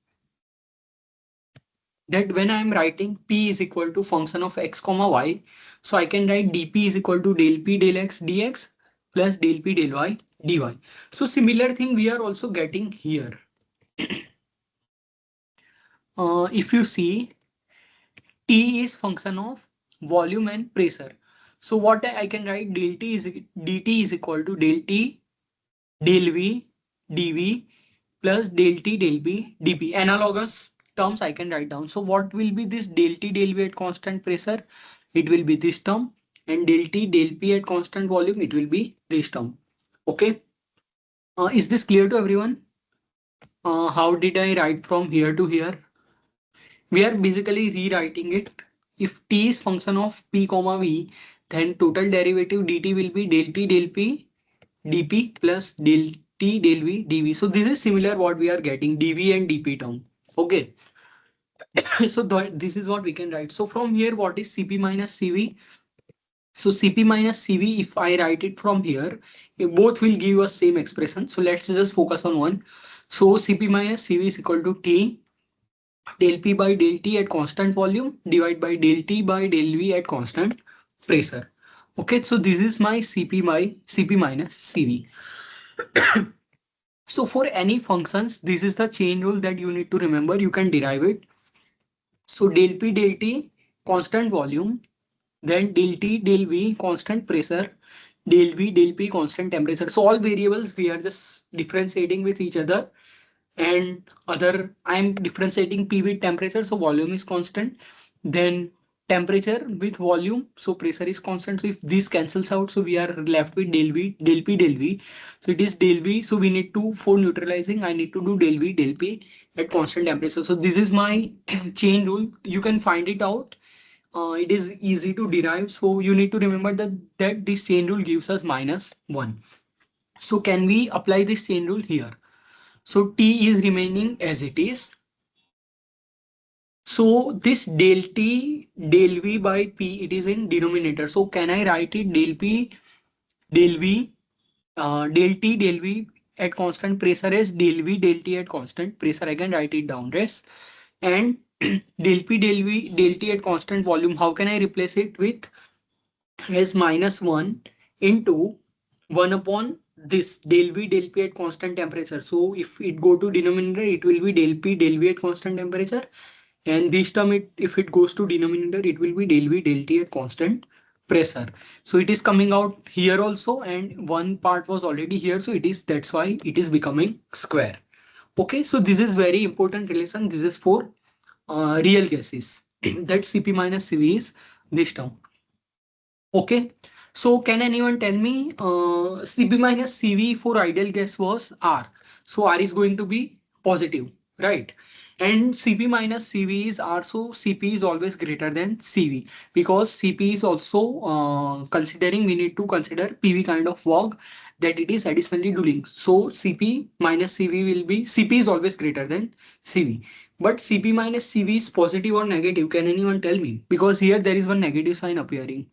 that when I am writing p is equal to function of x comma y, so I can write dp is equal to del p del x dx plus del p del y dy. So similar thing we are also getting here. If you see, T is function of volume and pressure. So what I can write, dt is equal to del T del V dV plus del T del B dP. Analogous terms I can write down. So what will be this del T del V at constant pressure? It will be this term, and del T del P at constant volume, it will be this term. Okay. Is this clear to everyone? How did I write from here to here? We are basically rewriting it. If t is function of p comma v, then total derivative dt will be del t del p dp plus del t del v dv. So this is similar what we are getting, dv and dp term. Okay. So this is what we can write. So from here, what is cp minus cv? So cp minus cv, if I write it from here, both will give us same expression. So let's just focus on one. So cp minus cv is equal to t del P by del T at constant volume divided by del T by del V at constant pressure. Okay, so this is my Cp by Cp minus Cv. So for any functions, this is the chain rule that you need to remember. You can derive it. So del T constant volume, then del T del V constant pressure, del V del P constant temperature. So all variables we are just differentiating with each other, and other I'm differentiating P with temperature, so volume is constant. Then temperature with volume, so pressure is constant. So if this cancels out, so we are left with del V del P del V. So it is del V, so we need to, for neutralizing, I need to do del V del P at constant temperature. So this is my chain rule. You can find it out. It is easy to derive, so you need to remember that this chain rule gives us -1. So can we apply this chain rule here? So T is remaining as it is. So this del T del V by P, it is in denominator. So can I write it del P del V del T del V at constant pressure as del V del T at constant pressure? I can write it down, yes. And del P del V del T at constant volume, how can I replace it with as -1 into 1 upon this del V del P at constant temperature. So if it go to denominator, it will be del P del V at constant temperature. And this term, if it goes to denominator, it will be del V del T at constant pressure. So it is coming out here also, and one part was already here. So it is, that's why it is becoming square. Okay, so this is very important relation. This is for real gases. That Cp minus Cv is this term. Okay, so can anyone tell me Cp minus Cv for ideal gas was R. So R is going to be positive, right? And Cp minus Cv is R, so Cp is always greater than Cv, because Cp is also considering, we need to consider PV kind of work that it is additionally doing. So Cp minus Cv will be, Cp is always greater than Cv. But Cp minus Cv is positive or negative? Can anyone tell me? Because here there is one negative sign appearing.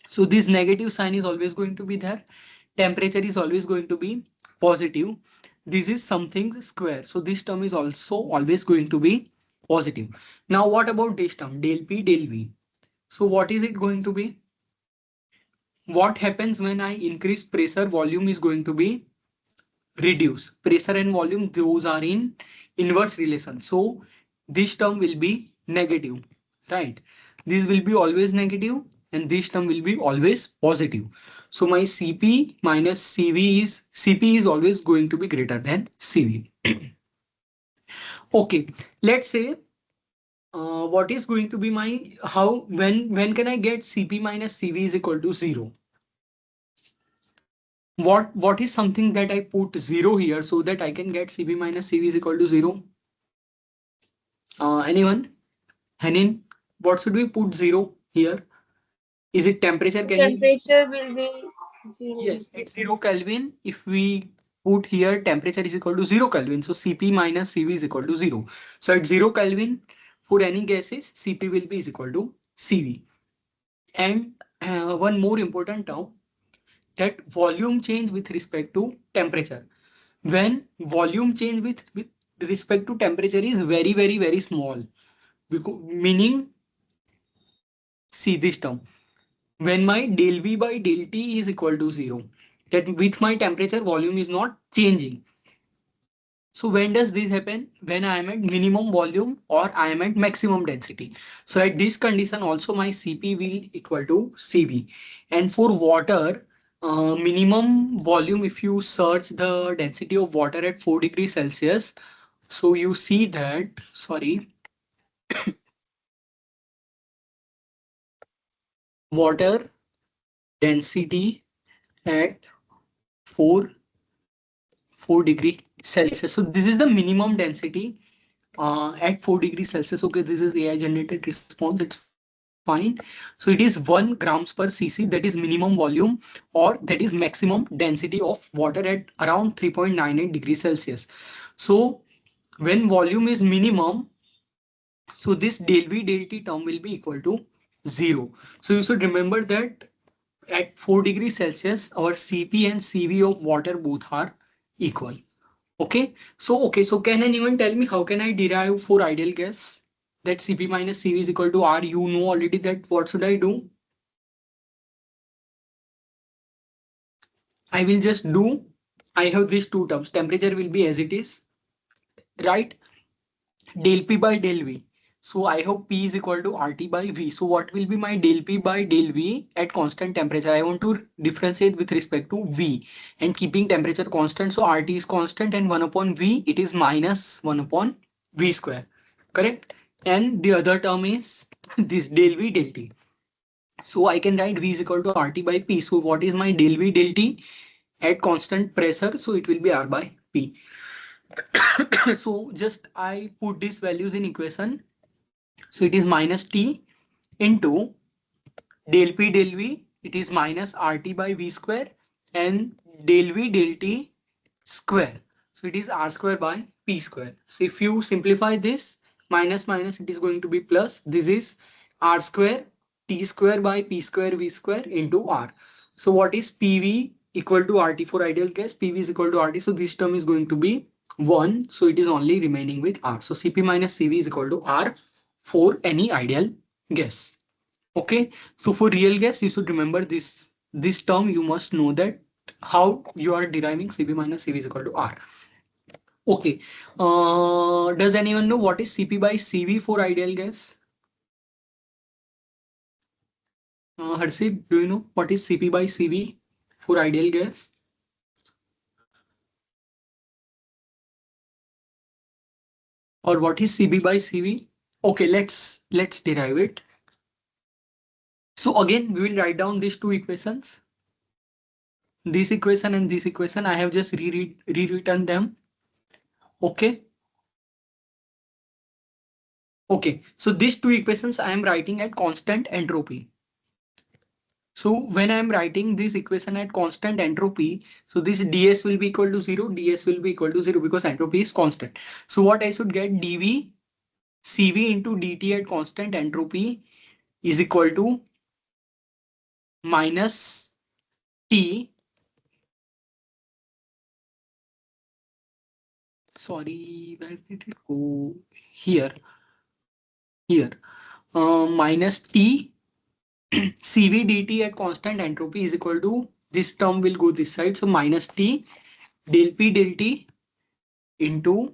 So this negative sign is always going to be there. Temperature is always going to be positive. This is something square. So this term is also always going to be positive. Now what about this term del P del V? So what is it going to be? What happens when I increase pressure? Volume is going to be reduce. Pressure and volume, those are in inverse relation. So this term will be negative, right? This will be always negative, and this term will be always positive. So my Cp minus Cv is, Cp is always going to be greater than Cv. Okay, let's say what is going to be my, how, when can I get Cp minus Cv is equal to 0? What is something that I put 0 here so that I can get Cp minus Cv is equal to 0? Anyone? Hanin, what should we put 0 here? Is it temperature? Can we? Temperature will be 0. Yes, at 0 Kelvin. If we put here temperature is equal to 0 Kelvin, so Cp minus Cv is equal to 0. So at 0 Kelvin, for any gases, Cp will be is equal to Cv. And one more important term, that volume change with respect to temperature. When volume change with respect to temperature is very small, because, meaning, see this term, when my del V by del T is equal to 0, that with my temperature volume is not changing. So when does this happen? When I am at minimum volume or I am at maximum density. So at this condition also my Cp will equal to Cv. And for water, minimum volume, if you search the density of water at 4 degrees Celsius, so you see that, sorry, water density at 4 4 degree Celsius. So this is the minimum density at 4 degrees Celsius. Okay, this is AI generated response. It's fine. So it is 1 grams per cc, that is minimum volume, or that is maximum density of water at around 3.98 degrees Celsius. So when volume is minimum, so this del V del T term will be equal to 0. So you should remember that at 4 degrees Celsius, our Cp and Cv of water both are equal. Okay, so can anyone tell me how can I derive for ideal gas that Cp minus Cv is equal to R? You know already that. What should I do? I will just do I have these two terms. Temperature will be as it is, right? Del P by del V. So I have P is equal to RT by V. So what will be my del P by del V at constant temperature? I want to differentiate with respect to V and keeping temperature constant. So RT is constant and 1 upon V, it is minus 1 upon V square. Correct? And the other term is this del V del T. So I can write V is equal to RT by P. So what is my del V del T at constant pressure? So it will be R by P. So just I put these values in equation. So it is minus T into del P del V. It is minus RT by V square and del V del T square. So it is R square by P square. So if you simplify this, minus minus, it is going to be plus. This is R square T square by P square V square into R. So what is PV equal to RT for ideal case? PV is equal to RT. So this term is going to be 1. So it is only remaining with R. So CP minus CV is equal to R for any ideal gas. Okay. So for real gas, you should remember this term. You must know that how you are deriving CP minus CV is equal to R. Okay. Does anyone know what is CP by CV for ideal gas? Harshit, do you know what is CP by CV for ideal gas? Or what is CB by CV? Okay, let's derive it. So again, we will write down these two equations. This equation and this equation, I have just rewritten them. Okay. Okay, so these two equations I am writing at constant entropy. So when I am writing this equation at constant entropy, so this ds will be equal to 0, ds will be equal to 0 because entropy is constant. So what I should get, dv cv into dt at constant entropy is equal to minus t, sorry, where did it go? Here, minus t cv dt at constant entropy is equal to, this term will go this side, so minus t del p del t into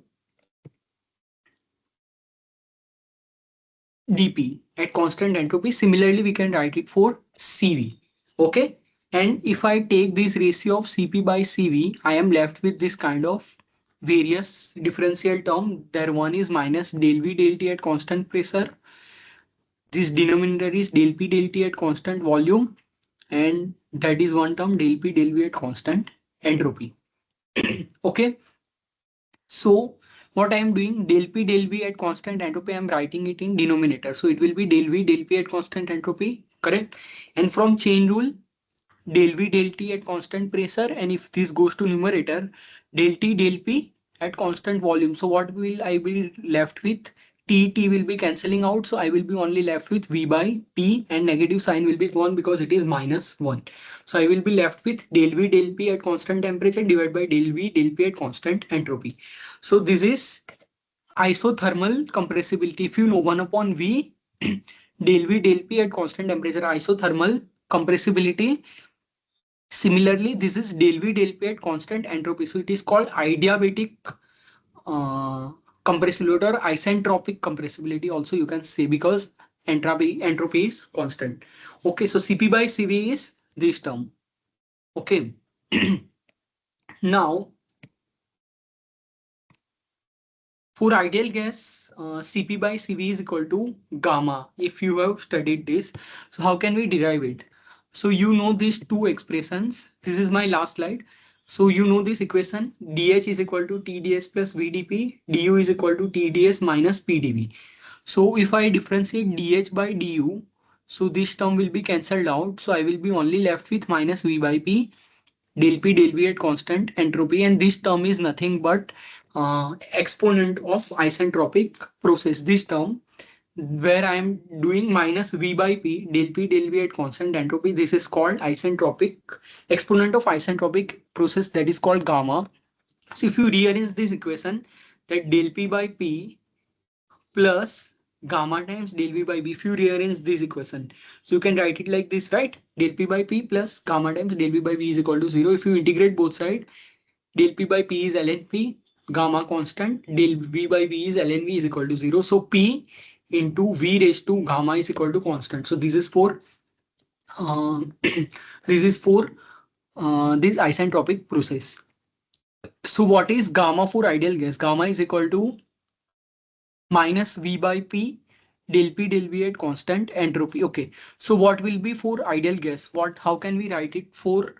dp at constant entropy. Similarly, we can write it for cv. Okay, and if I take this ratio of cp by cv, I am left with this kind of various differential term. There one is minus del v del t at constant pressure. This denominator is del p del t at constant volume, and that is one term del p del v at constant entropy. Okay, so what I am doing, del P del V at constant entropy, I am writing it in denominator. So it will be del V del P at constant entropy, correct? And from chain rule, del V del T at constant pressure. And if this goes to numerator, del T del P at constant volume. So what will I be left with? T will be cancelling out. So I will be only left with V by P, and negative sign will be gone because it is minus 1. So I will be left with del V del P at constant temperature divided by del V del P at constant entropy. So this is isothermal compressibility. If you know 1 upon V del V del P at constant temperature, isothermal compressibility. Similarly, this is del V del P at constant entropy. So it is called adiabatic compressibility or isentropic compressibility also you can say, because entropy is constant. Okay, so Cp by Cv is this term. Okay. Now for ideal gas, Cp by Cv is equal to gamma. If you have studied this, so how can we derive it? So you know these two expressions. This is my last slide. So you know this equation, dH is equal to TdS plus VdP, du is equal to TdS minus PdV. So if I differentiate dH by du, so this term will be cancelled out. So I will be only left with minus V by P del P del V at constant entropy, and this term is nothing but exponent of isentropic process. This term where I am doing minus V by P del V at constant entropy, this is called isentropic exponent of isentropic process, that is called gamma. So if you rearrange this equation, that del P by P plus gamma times del V by B, if you rearrange this equation, so you can write it like this, right? Del P by P plus gamma times del V by B is equal to 0. If you integrate both sides, Del P by P is ln P, gamma constant, del V by V is ln V is equal to 0. So P into V raised to gamma is equal to constant. So this is for this is for this isentropic process. So what is gamma for ideal gas? Gamma is equal to minus V by P del P at constant entropy. Okay. So what will be for ideal gas? How can we write it for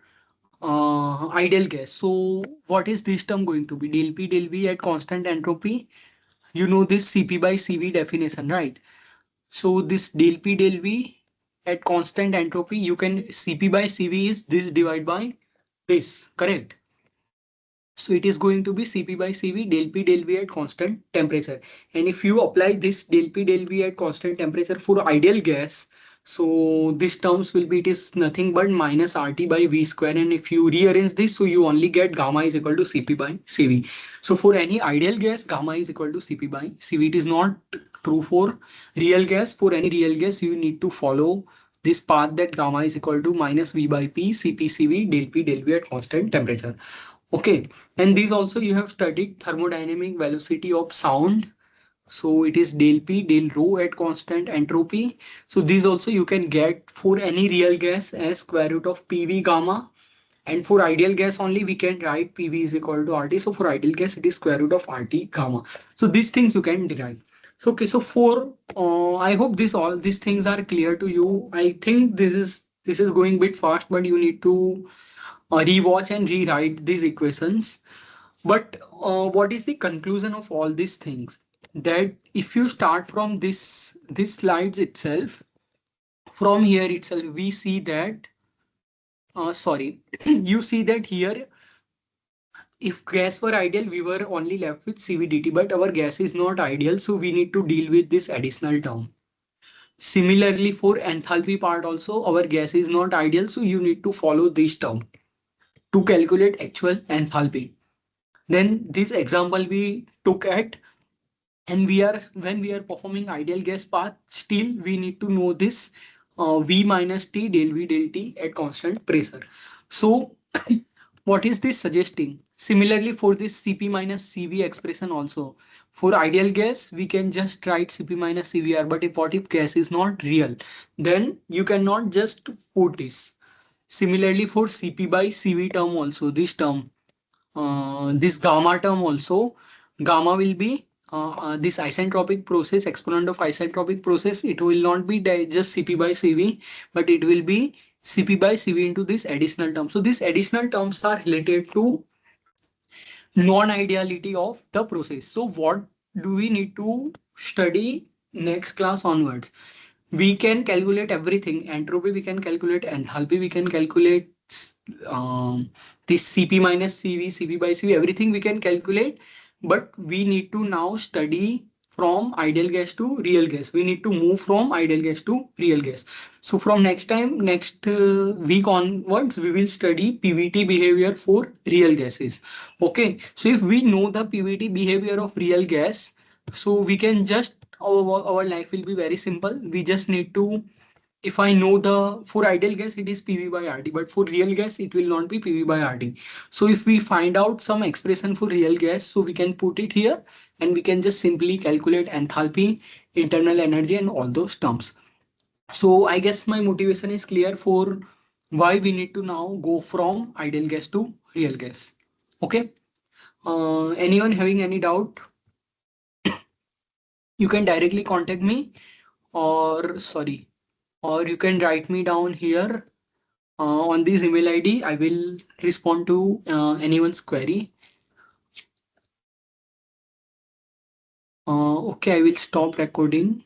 ideal gas? So what is this term going to be? Del P at constant entropy. You know this Cp by Cv definition, right? So this del P at constant entropy, you can Cp by Cv is this divided by this, correct? So it is going to be Cp by Cv del V at constant temperature. And if you apply this del V at constant temperature for ideal gas, so this terms will be, it is nothing but minus RT by V square. And if you rearrange this, so you only get gamma is equal to Cp by Cv. So for any ideal gas, gamma is equal to Cp by Cv. It is not true for real gas. For any real gas, you need to follow this path that gamma is equal to minus V by P Cp Cv del V at constant temperature. Okay, and these also you have studied thermodynamic velocity of sound. So it is del P del rho at constant entropy. So these also you can get for any real gas as square root of PV gamma. And for ideal gas only we can write PV is equal to RT. So for ideal gas it is square root of RT gamma. So these things you can derive. So okay, so for I hope this all these things are clear to you. I think this is going a bit fast, but you need to rewatch and rewrite these equations. But what is the conclusion of all these things? That if you start from this slides itself, from here itself, we see that sorry, you see that here, if gas were ideal, we were only left with CVDT, but our gas is not ideal, so we need to deal with this additional term. Similarly, for enthalpy part also, our gas is not ideal, so you need to follow this term to calculate actual enthalpy. Then this example we took at, and we are when we are performing ideal gas path, still we need to know this V minus T del V del T at constant pressure. So what is this suggesting? Similarly for this Cp minus Cv expression also, for ideal gas we can just write Cp minus Cvr, but if what if gas is not real, then you cannot just put this. Similarly for Cp by Cv term also, this term, this gamma term also, gamma will be this isentropic process, exponent of isentropic process, it will not be just Cp by Cv, but it will be Cp by Cv into this additional term. So these additional terms are related to non-ideality of the process. So what do we need to study next class onwards? We can calculate everything. Entropy we can calculate, enthalpy we can calculate, this Cp minus Cv, Cv by Cv, everything we can calculate. But we need to now study from ideal gas to real gas. We need to move from ideal gas to real gas. So from next week onwards, we will study PVT behavior for real gases. Okay. So if we know the PVT behavior of real gas, so we can just, our life will be very simple. We just need to, if I know the, for ideal gas it is PV by RT, but for real gas it will not be PV by RT. So if we find out some expression for real gas, so we can put it here and we can just simply calculate enthalpy, internal energy and all those terms. So I guess my motivation is clear for why we need to now go from ideal gas to real gas. Okay. Anyone having any doubt? You can directly contact me, or sorry, or you can write me down here on this email ID. I will respond to anyone's query. Okay, I will stop recording.